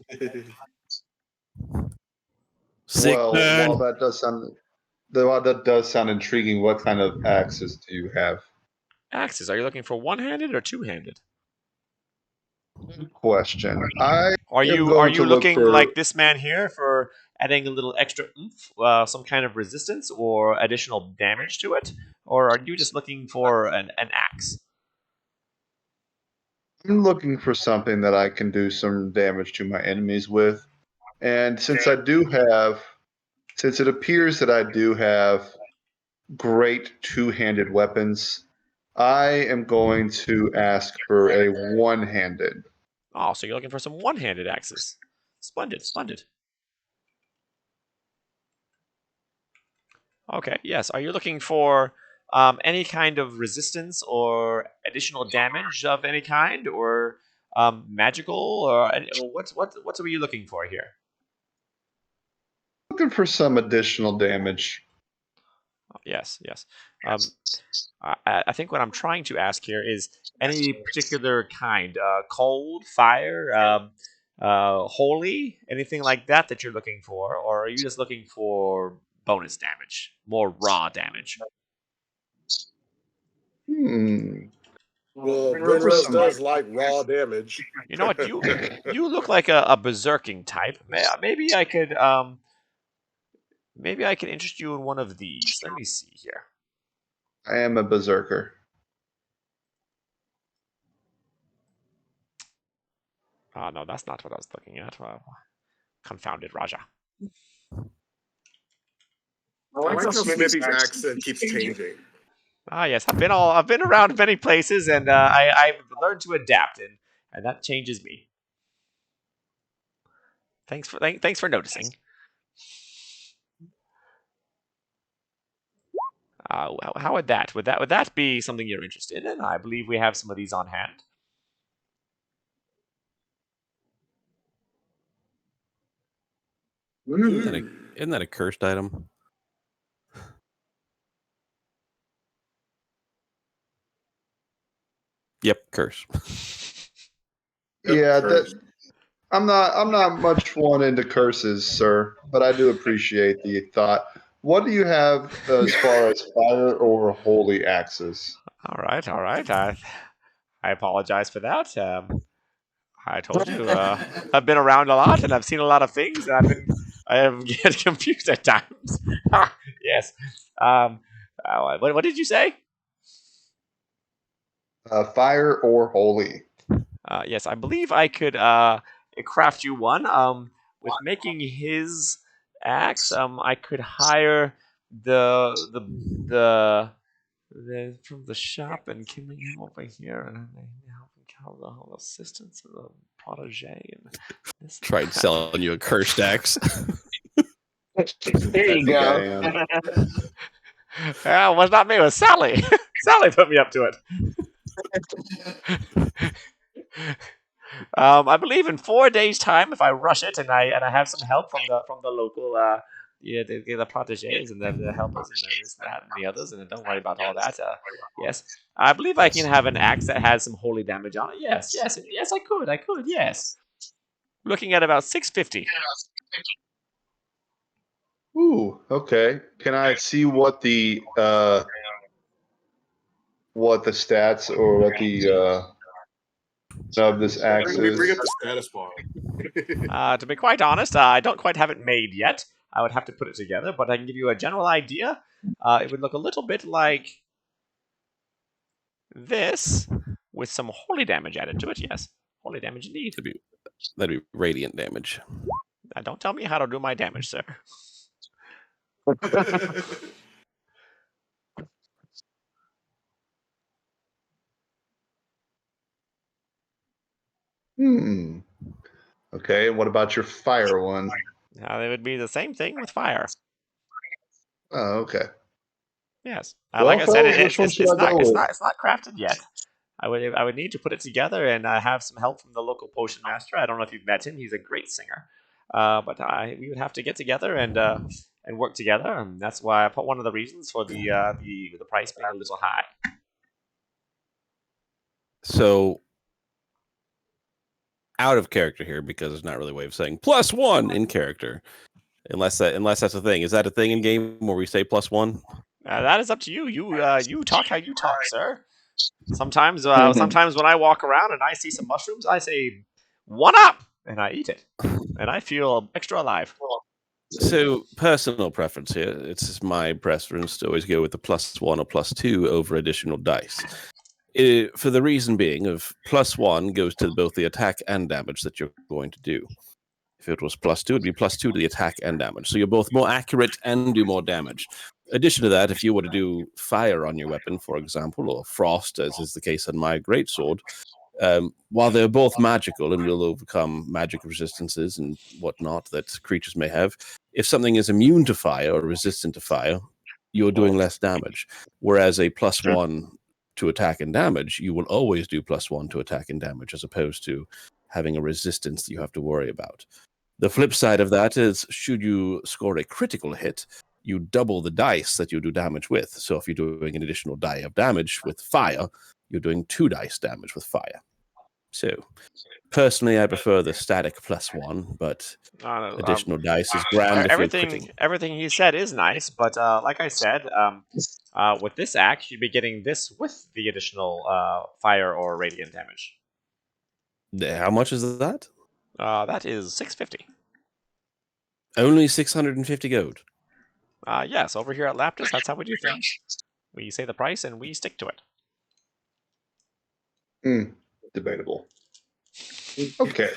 Sick Well, burn. while that does sound intriguing, what kind of axes do you have? Axes. Are you looking for one-handed or two-handed? Good question. I Are am you going to look looking for- like this man here for adding a little extra oomph, some kind of resistance or additional damage to it, or are you just looking for an axe? I'm looking for something that I can do some damage to my enemies with. And since it appears that I do have great two-handed weapons, I am going to ask for a one-handed. Oh, so you're looking for some one-handed axes. Splendid, splendid. Okay, yes. Are you looking for any kind of resistance or additional damage of any kind, or magical, or what are you looking for here? Looking for some additional damage. Yes, yes. I think what I'm trying to ask here is any particular kind, cold, fire, holy, anything like that you're looking for, or are you just looking for bonus damage, more raw damage? Well, Looking for Brenrose some- does like raw damage. You know what? You look like a berserking type. Maybe I could interest you in one of these. Let me see here. I am a berserker. Oh, no, that's not what I was looking at. Confounded Raja. I like how Smithy's accent keeps changing. Ah, yes, I've been around many places, and I've learned to adapt, and that changes me. Thanks for noticing. How would that? Would that be something you're interested in? I believe we have some of these on hand. Isn't that a cursed item? Yep, curse. Yeah, Curse. I'm not much one into curses, sir, but I do appreciate the thought. What do you have as far as fire or holy axes? All right. I apologize for that. I told you I've been around a lot and I've seen a lot of things. And I have get confused at times. Yes. What did you say? Fire or holy? Yes, I believe I could craft you one. With making his axe, I could hire the from the shop and killing him over here, and help the whole assistance of the protege and this. Tried selling you a cursed axe. There you go. Yeah, it was not me. It was Sally. Sally put me up to it. I believe in 4 days' time, if I rush it and I have some help from the local the proteges and the helpers and this, that, and the others, and don't worry about all that. Yes, I believe I can have an axe that has some holy damage on it. Yes, I could. Yes, looking at about 650. Ooh, okay. Can I see what the stats or what the of this axe Let me bring is? up the status bar. To be quite honest, I don't quite have it made yet. I would have to put it together, but I can give you a general idea. It would look a little bit like this, with some holy damage added to it. Yes, holy damage indeed. That'd be radiant damage. Don't tell me how to do my damage, sir. Okay, and what about your fire one? They would be the same thing with fire. Oh, okay. Yes. Well, Like I said, fellas, which one should I go with? it's not crafted yet. I would need to put it together and have some help from the local potion master. I don't know if you've met him. He's a great singer. But we would have to get together and work together, and that's why I put one of the reasons for the price being a little high. So, out of character here, because it's not really a way of saying +1 in character, unless that's a thing. Is that a thing in game where we say +1? That is up to you. You talk how you talk, sir. Sometimes when I walk around and I see some mushrooms, I say 1 up, and I eat it, and I feel extra alive. So, personal preference here. It's my preference to always go with the +1 or +2 over additional dice. For the reason being of +1 goes to both the attack and damage that you're going to do. If it was +2, it'd be +2 to the attack and damage. So you're both more accurate and do more damage. Addition to that, if you were to do fire on your weapon, for example, or frost, as is the case on my greatsword, while they're both magical and will overcome magic resistances and whatnot that creatures may have, if something is immune to fire or resistant to fire, you're doing less damage. Whereas a +1 to attack and damage, you will always do +1 to attack and damage, as opposed to having a resistance that you have to worry about. The flip side of that is, should you score a critical hit, you double the dice that you do damage with. So if you're doing an additional die of damage with fire, you're doing 2 dice damage with fire. So, personally, I prefer the static +1, but additional dice is grand if you're critting. Everything he said is nice, but like I said, with this axe, you'd be getting this with the additional fire or radiant damage. How much is that? That is 650. Only 650 gold. Yes, over here at Laptus, that's how we do things. We say the price and we stick to it. Debatable. Okay.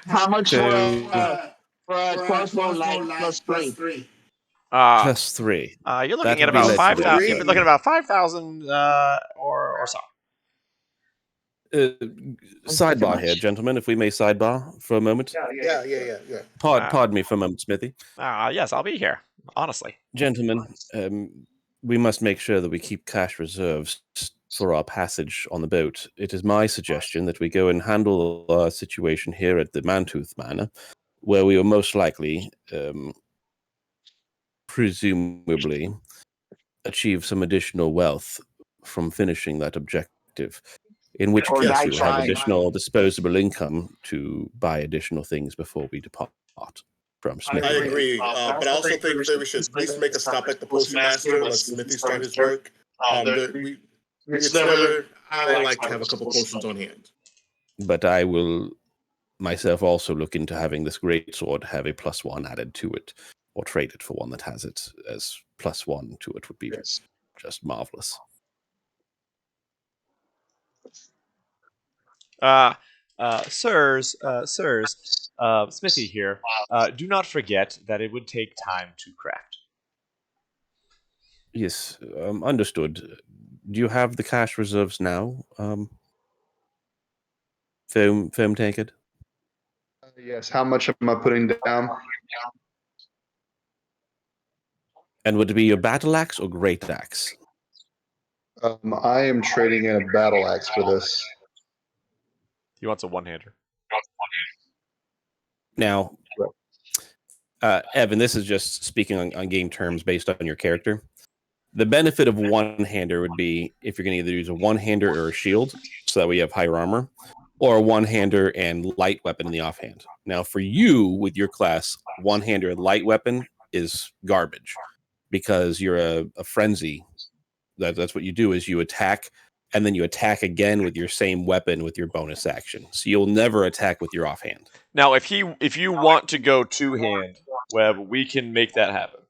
How much for a crossbow light +3? +3. You're looking That at would be about less 5,000. than You're looking at about 5,000 or so. Sidebar here, gentlemen, if we may sidebar for a moment. Yeah. Pardon me for a moment, Smithy. Yes, I'll be here. Honestly, Gentlemen, we must make sure that we keep cash reserves for our passage on the boat. It is my suggestion that we go and handle our situation here at the Mantooth Manor, where we will most likely, presumably, achieve some additional wealth from finishing that objective. In which Or case, die we will have trying. additional disposable income to buy additional things before we depart from Smithy. I agree, but I also think that we should at least make a stop at the postmaster, let Smithy start his work. I like to have a couple potions on hand. But I will myself also look into having this greatsword have a +1 added to it, or trade it for one that has it as +1 to it would be just marvelous. Sirs, Smithy here. Do not forget that it would take time to craft. Yes, understood. Do you have the cash reserves now, Foam Tankard? Yes. How much am I putting down? And would it be your battle axe or great axe? I am trading in a battle axe for this. He wants a one-hander. Now, Evan, this is just speaking on game terms based on your character. The benefit of one-hander would be if you're going to either use a one-hander or a shield, so that way you have higher armor, or a one-hander and light weapon in the offhand. Now, for you, with your class, one-hander and light weapon is garbage, because you're a frenzy. That's what you do, is you attack, and then you attack again with your same weapon with your bonus action. So you'll never attack with your offhand. Now, if you want to go two-hand, Webb, we can make that happen.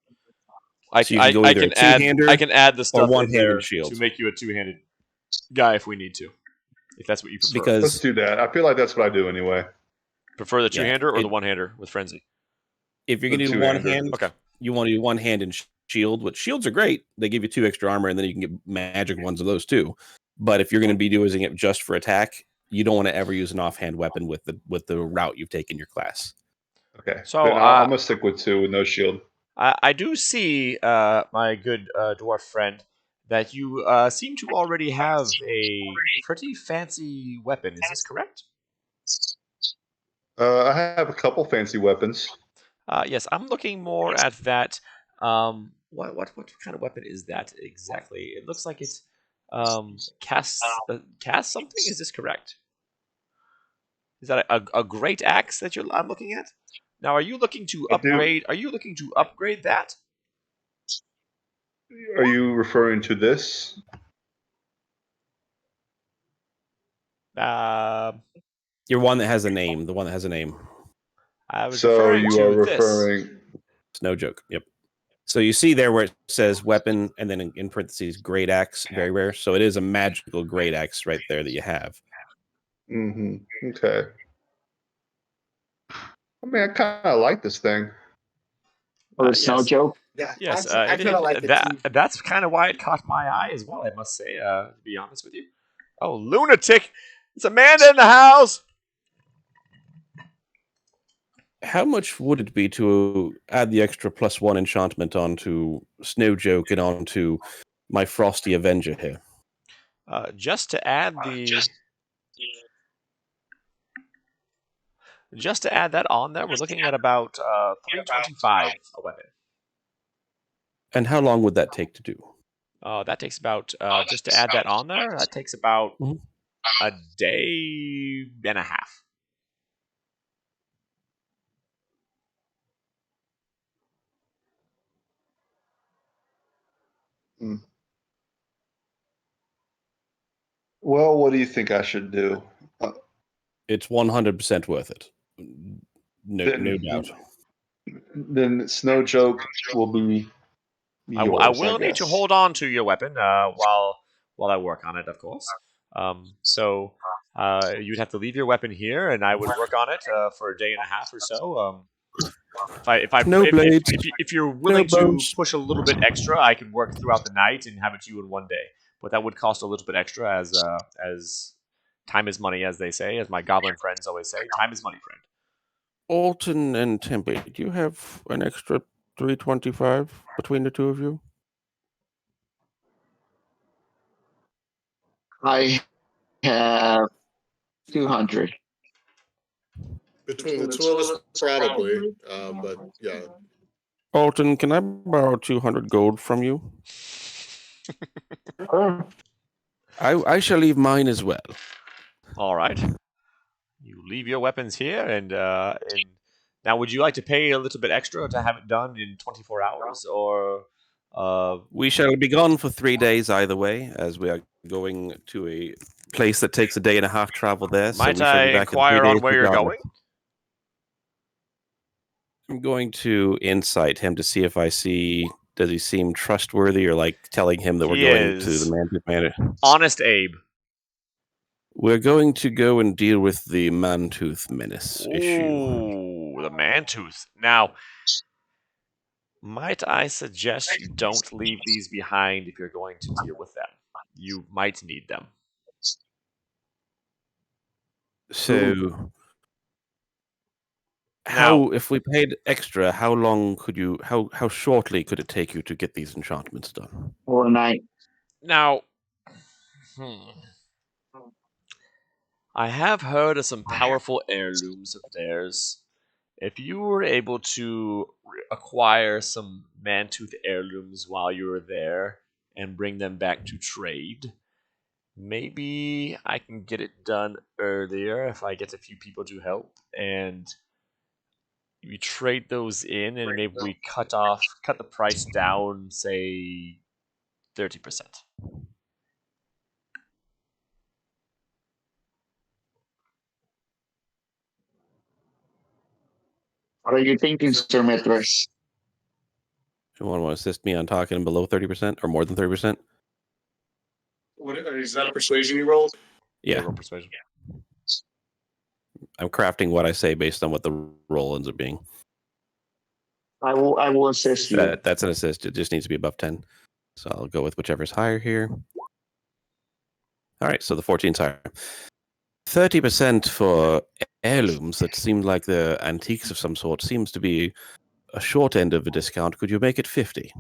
So you can go either a two-hander I can add the stuff in one-handed there shield to make you a two-handed guy if we need to. If that's what you prefer. Let's do that. I feel like that's what I do anyway. Prefer the Yeah, two-hander or the one-hander with frenzy? If you're going to do one hand, you want to do one hand and shield, which shields are great. They give you 2 extra armor, and then you can get magic ones of those too. But if you're going to be using it just for attack, you don't want to ever use an offhand weapon with the route you've taken your class. Okay. So, then I'm gonna stick with 2 with no shield. I do see, my good dwarf friend, that you seem to already have a pretty fancy weapon. Is this correct? I have a couple fancy weapons. Yes, I'm looking more at that. What kind of weapon is that exactly? It looks like it casts something. Is this correct? Is that a great axe that I'm looking at? Now, are you looking to upgrade? Are you looking to upgrade that? Are you referring to this? Your one that has a name. The one that has a name. I was So referring you to are this. referring. It's no joke. Yep. So you see there where it says weapon, and then in parentheses, great axe, very rare. So it is a magical great axe right there that you have. Mm-hmm. Okay. I mean, I kind of like this thing. Or a snow Yes. joke. Yeah. Yes, I kind of like it too. that's kind of why it caught my eye as well. I must say, to be honest with you. Oh, lunatic! It's Amanda in the house. How much would it be to add the extra +1 enchantment onto Snow Joke and onto my Frosty Avenger here? Just to add that on there, we're looking at about 325 a weapon. And how long would that take to do? That takes about just to add that on there. That takes about Mhm. a day and a half. Well, what do you think I should do? It's 100% worth it. No Then- doubt. Then Snow Joke will be I yours, will need to guess. hold on to your weapon while I work on it, of course. So you'd have to leave your weapon here, and I would work on it for a day and a half or so. If you're willing to push a little bit extra, I can work throughout the night and have it to you in one day. But that would cost a little bit extra, as time is money, as they say, as my goblin friends always say. Time is money, friend. Alton and Tempe, do you have an extra 325 between the two of you? I have 200. Between the two of us, probably. But yeah. Alton, can I borrow 200 gold from you? I shall leave mine as well. All right. You leave your weapons here, and now would you like to pay a little bit extra to have it done in 24 hours, or? We shall be gone for 3 days either way, as we are going to a place that takes a day and a half travel there. Might I inquire on where you're going? I'm going to insight him to see if I see. Does he seem trustworthy, or like telling him that we're going to the Mantooth Manor? Honest Abe. We're going to go and deal with the Mantooth Menace issue. Ooh, the Mantooth. Now, might I suggest you don't leave these behind if you're going to deal with them? You might need them. So, Now, if we paid extra, how long could you? How shortly could it take you to get these enchantments done? Or a night. Now, I have heard of some powerful heirlooms of theirs. If you were able to acquire some Mantooth heirlooms while you were there and bring them back to trade, maybe I can get it done earlier if I get a few people to help, and we trade those in, and maybe we cut the price down, say 30%. What are you thinking, Sir Metros? You want to assist me on talking below 30% or more than 30%? Is that a persuasion you rolled? Yeah. Roll persuasion. I'm crafting what I say based on what the roll ends up being. I will assist you. That's an assist. It just needs to be above 10. So I'll go with whichever's higher here. All right, so the 14's higher. 30% for heirlooms that seem like they're antiques of some sort seems to be a short end of a discount. Could you make it 50?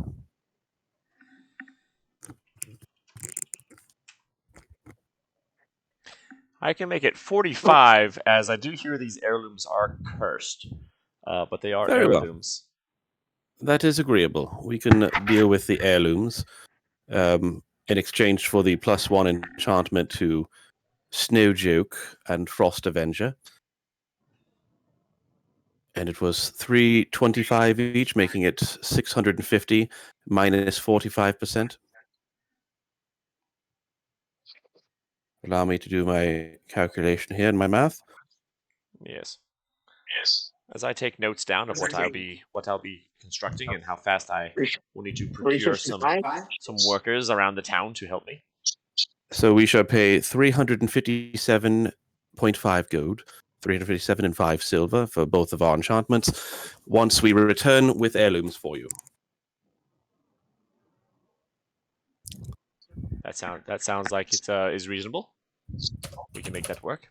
I can make it 45, as I do hear these heirlooms are cursed. But they are Very well. heirlooms. That is agreeable. We can deal with the heirlooms in exchange for the +1 enchantment to Snowjoke and Frost Avenger. And it was 325 each, making it 650 minus 45%. Allow me to do my calculation here in my math. Yes. As I take notes down of what I'll be constructing and how fast I will need to procure some workers around the town to help me. So we shall pay 357.5 gold, 357 and 5 silver for both of our enchantments once we return with heirlooms for you. That sounds like it is reasonable. We can make that work.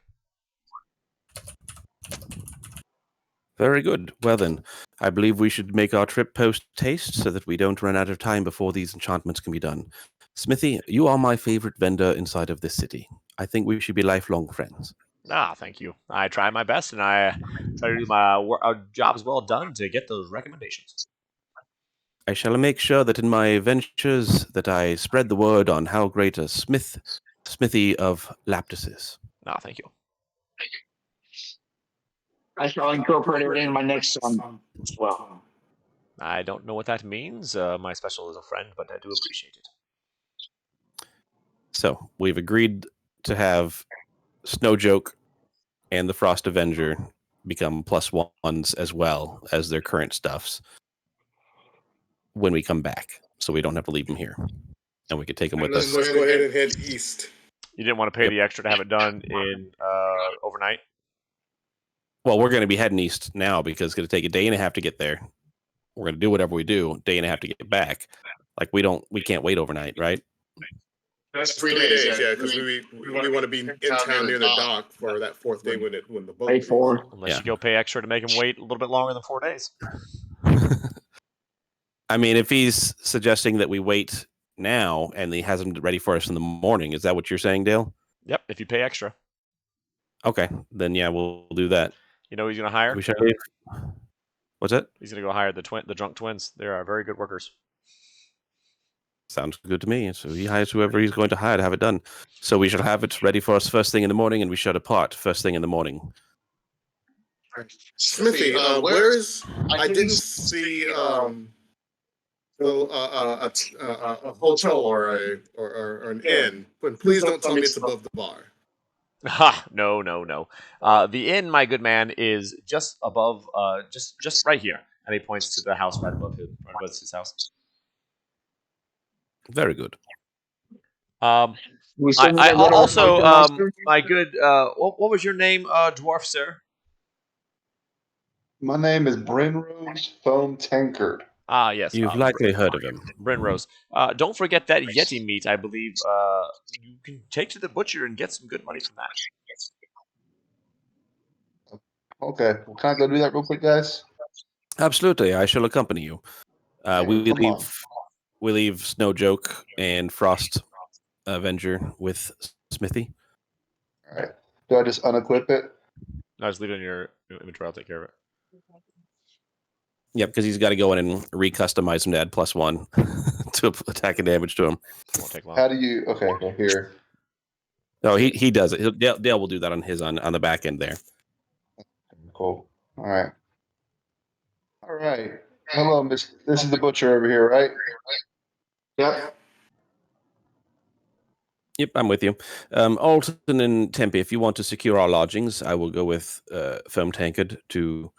Very good. Well then, I believe we should make our trip post-haste so that we don't run out of time before these enchantments can be done. Smithy, you are my favorite vendor inside of this city. I think we should be lifelong friends. Thank you. I try my best, and I try to do my jobs well done to get those recommendations. I shall make sure that in my ventures that I spread the word on how great a smithy of Laptis is. Thank you. I shall incorporate it in my next song as well. I don't know what that means. My special is a friend, but I do appreciate it. So we've agreed to have Snowjoke and the Frost Avenger become +1s as well as their current stuffs when we come back, so we don't have to leave them here, and we could take them with us. Let's go ahead and head east. You didn't want to pay the extra to have it done in overnight? Well, we're going to be heading east now because it's going to take a day and a half to get there. We're going to do whatever we do, day and a half to get back. Like we can't wait overnight, right? That's 3 days, yeah, because we want to be in town near the dock for that 4th day when the boat. Pay for. Unless you go pay extra to make him wait a little bit longer than 4 days. I mean, if he's suggesting that we wait now and he has them ready for us in the morning, is that what you're saying, Dale? Yep, if you pay extra. Okay, then yeah, we'll do that. You know who he's going to hire? We shall leave. What's that? He's going to go hire the drunk twins. They are very good workers. Sounds good to me. So he hires whoever he's going to hire to have it done. So we shall have it ready for us first thing in the morning, and we shall depart first thing in the morning. Smithy, where is? I didn't see a hotel or an inn. But please don't tell me it's above the bar. No. The inn, my good man, is just above, just right here. And he points to the house right above his house. Very good. I also, my good, what was your name, dwarf sir? My name is Brinrose Foam Tankard. Yes. You've likely heard of him. Brinrose. Don't forget that Yeti meat, I believe. You can take to the butcher and get some good money from that. Okay, well, can I go do that real quick, guys? Absolutely, I shall accompany you. We leave Snowjoke and Frost Avenger with Smithy. All right. Do I just unequip it? No, just leave it in your inventory. I'll take care of it. Yep, because he's got to go in and recustomize him to add +1 to attack and damage to him. Won't take long. How do you? Okay, well, here. No, he does it. Dale will do that on his on the back end there. Cool. All right. Hello, Miss. This is the butcher over here, right? Yep. Yep, I'm with you. Alton and Tempe, if you want to secure our lodgings, I will go with Foam Tankard to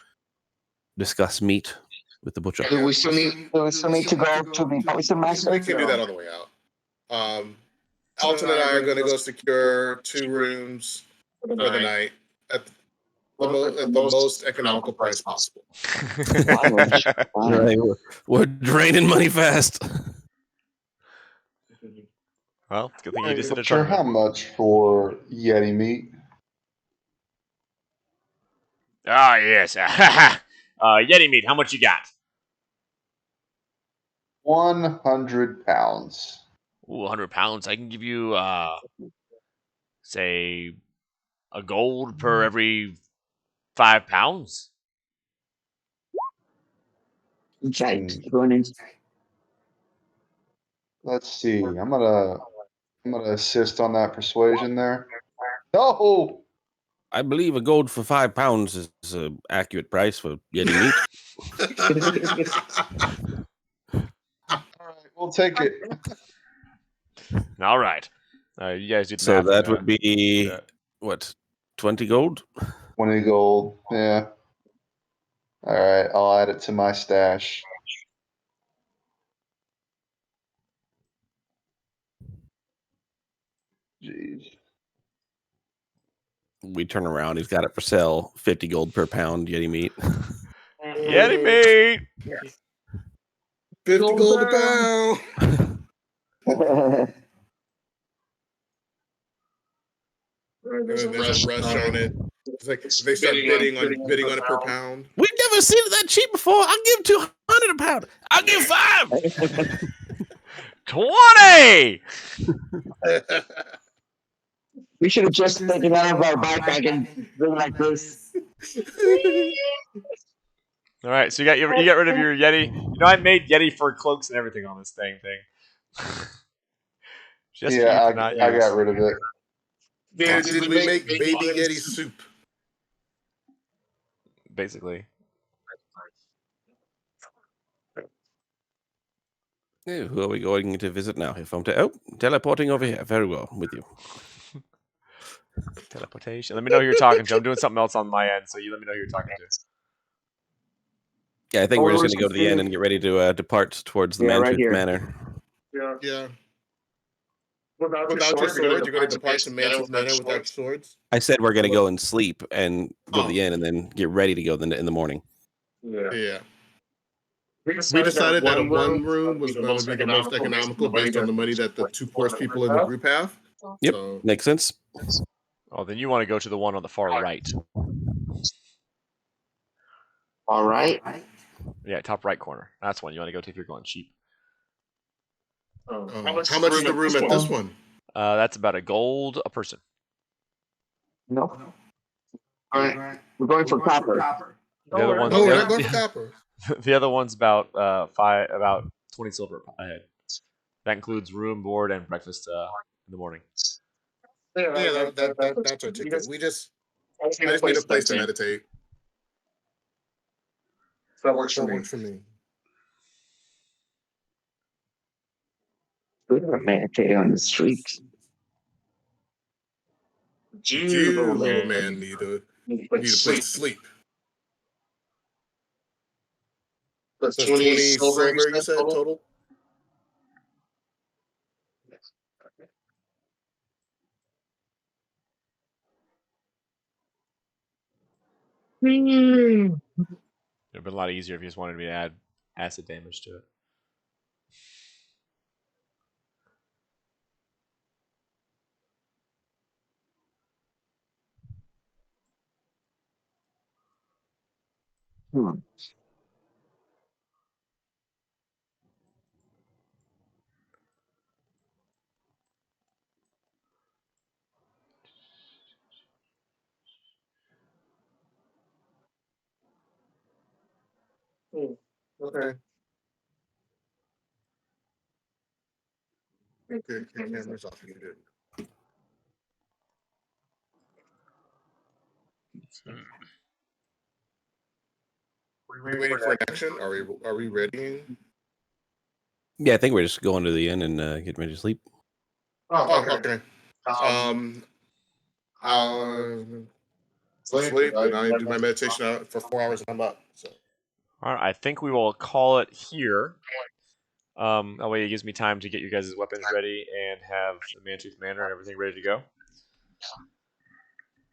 discuss meat with the butcher. Do we still need to go to the poison master? We can do that on the way out. Alton and I are going to go secure 2 rooms for the night at the most economical price possible. Right, we're draining money fast. Well, it's a good thing you just did a Sure, how tournament. much for Yeti meat? Ah, yes. Yeti meat, how much you got? 100 pounds. Ooh, 100 pounds. I can give you, say, a gold per every 5 pounds. Let's see. I'm gonna assist on that persuasion there. No. I believe a gold for 5 pounds is an accurate price for Yeti meat. All right, we'll take it. All right. You guys do the So math. that would be what, 20 gold? 20 gold. Yeah. All right, I'll add it to my stash. Jeez. We turn around, he's got it for sale, 50 gold per pound Yeti meat. Yeti meat. 50 gold a pound. And then there's a rush on it. It's like they start bidding on it per pound. We've never seen it that cheap before. I'll give 200 a pound. I'll give 5. 20! We should have just taken it out of our backpack and bring like this. All right, so you got rid of your Yeti. You know, I made Yeti fur cloaks and everything on this thing. Just for you Yeah, to not I use. got rid of it. Did we make baby Yeti soup? Basically. Who are we going to visit now? If I'm teleporting over here. Very well, I'm with you. Teleportation. Let me know who you're talking to. I'm doing something else on my end, so you let me know who you're talking to. Yeah, I think we're just going to go to the end and get ready to depart towards the right Mantooth here. Manor. Yeah. Without your sword, you're going to depart to Mantooth Manor without your swords? I said we're going to go and sleep and go to the inn and then get ready to go in the morning. Yeah. We decided that a one room was going to be the most economical based on the money that the 2 poorest people in the group have. Yep, So, makes sense. Oh, then you want to go to the one on the far right. All right. Yeah, top right corner. That's one you want to go to if you're going cheap. how much is the room at this one? That's about a gold a person. No. All right. We're going for copper. The other one's No, we're not going for copper. the other one's about 20 silver ahead. That includes room, board, and breakfast in the morning. Yeah, that's our ticket. I just need a place to meditate. That works That works for me. We don't meditate on the streets. You, little man, need a place to sleep. That's 20 silver, you said, total? It would have been a lot easier if you just wanted me to add acid damage to it. Okay. Okay, camera's off. You did. Are we waiting for an action? Are we ready? Yeah, I think we're just going to the inn and getting ready to sleep. Oh, okay. Sleep and I do my meditation out for 4 hours and I'm up. So. All right, I think we will call it here. That way it gives me time to get you guys' weapons ready and have the Mantooth Manor and everything ready to go.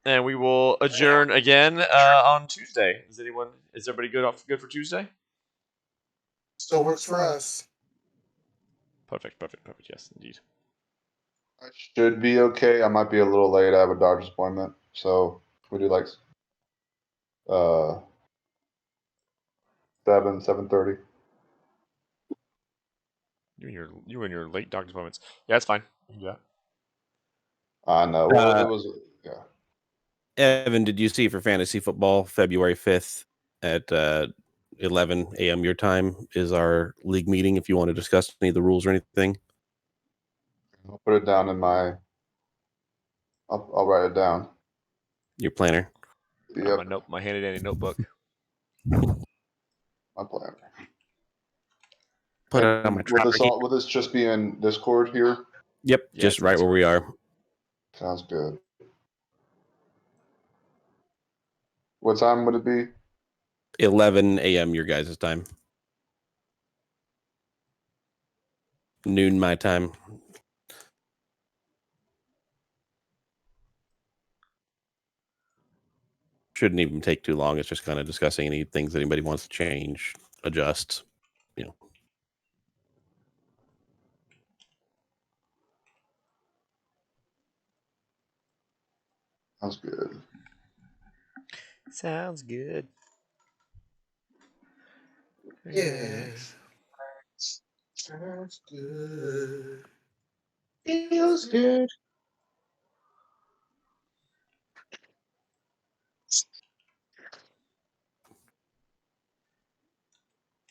and we will adjourn again on Tuesday. Is everybody good for Tuesday? Still works for us. Perfect. Yes, indeed. I should be okay. I might be a little late. I have a doctor's appointment. So we do like 7:30. You and your late doctor's appointments. Yeah, that's fine. Yeah. I know. Well, it was, yeah. Evan, did you see for fantasy football February 5th at 11 a.m. your time is our league meeting if you want to discuss any of the rules or anything? I'll put it down in my. I'll write it down. Your planner. Yep, My handy dandy notebook. my planner. Put it on my Will this just be in Discord here? Yep, Yeah, just right where we are. Sounds good. What time would it be? 11 a.m. your guys' time. Noon my time. Shouldn't even take too long. It's just kind of discussing any things that anybody wants to change, adjust. Sounds good. Sounds good. Yes. Sounds good. Feels good.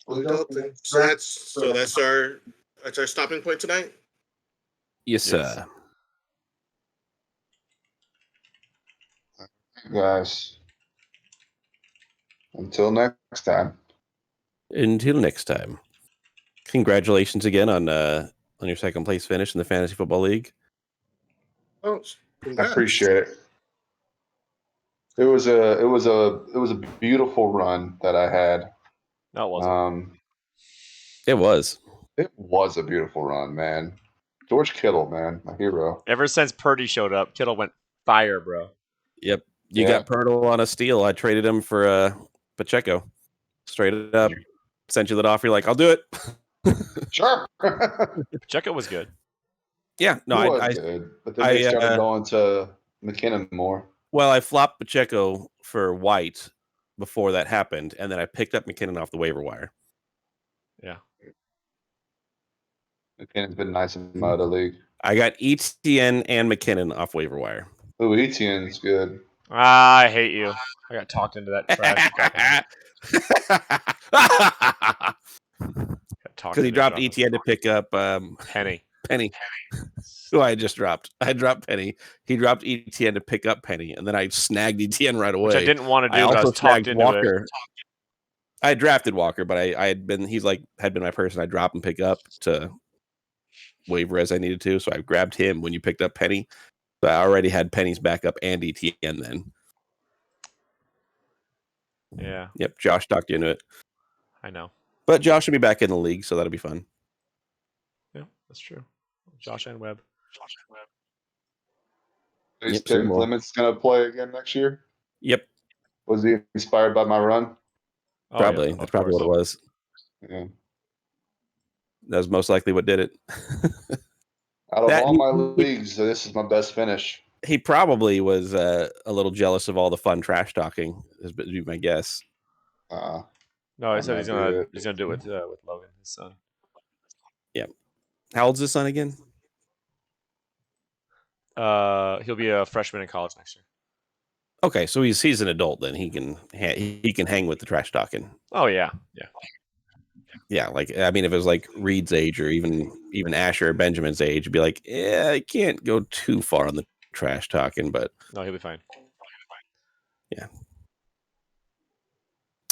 So that's our stopping point tonight. Yes, sir. Guys. Until next time. Until next time. Congratulations again on your second place finish in the Fantasy Football League. Oh, I appreciate it. It was a beautiful run that I had. No, it wasn't. It was. It was a beautiful run, man. George Kittle, man, my hero. Ever since Purdy showed up, Kittle went fire, bro. Yep. You got Pirtle on a steal. I traded him for Pacheco. Straight up. Sent you that offer. You're like, I'll do it. Sure. Pacheco was good. Yeah. No, He was good. But then they started going to McKinnon more. Well, I flopped Pacheco for White before that happened, and then I picked up McKinnon off the waiver wire. Yeah. McKinnon's been nice in my other league. I got ETN and McKinnon off waiver wire. Ooh, ETN's good. I hate you. I got talked into that trash. Because he dropped ETN to pick up Penny. Who I just dropped. I dropped Penny. He dropped ETN to pick up Penny, and then I snagged ETN right away. Which I didn't want to do, but I was talked into Walker. it. I drafted Walker, but I had been my person I drop and pick up to waiver as I needed to. So I grabbed him when you picked up Penny. So I already had Penny's backup and ETN then. Yeah. Yep. Josh talked you into it. I know. But Josh will be back in the league, so that'll be fun. Yeah, that's true. Josh and Webb. Is Tim Clements going to play again next year? Yep. Was he inspired by my run? Probably. That's probably what it was. Yeah. That was most likely what did it. Out of all my leagues, this is my best finish. He probably was a little jealous of all the fun trash talking, would be my guess. No, he said he's gonna do it with Logan, his son. Yeah. How old's his son again? He'll be a freshman in college next year. Okay, so he's an adult then. He can hang with the trash talking. Oh yeah. Yeah, like I mean, if it was like Reed's age or even Asher or Benjamin's age, it'd be like, yeah, I can't go too far on the trash talking, but no, he'll be fine. Yeah.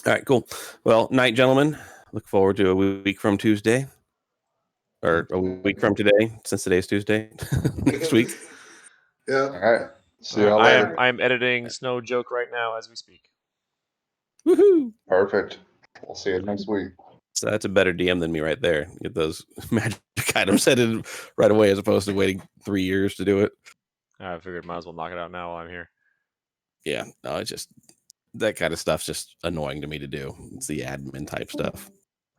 All right, cool. Well, night, gentlemen. Look forward to a week from Tuesday, or a week from today, since today's Tuesday. Next week. Yeah. All right. See y'all later. I am editing Snow Joke right now as we speak. Woohoo! Perfect. We'll see you next week. So that's a better DM than me right there. Get those magic items set in right away as opposed to waiting 3 years to do it. I figured might as well knock it out now while I'm here. Yeah, no, it's just that kind of stuff's just annoying to me to do. It's the admin type stuff.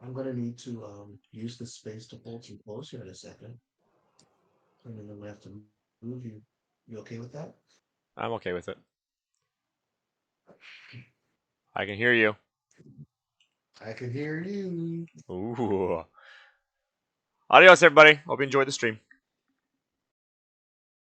I'm gonna need to use this space to pull some clothes here in a second. And then I'm gonna have to move you. You okay with that? I'm okay with it. I can hear you. I can hear you. Ooh. Adios, everybody. Hope you enjoyed the stream.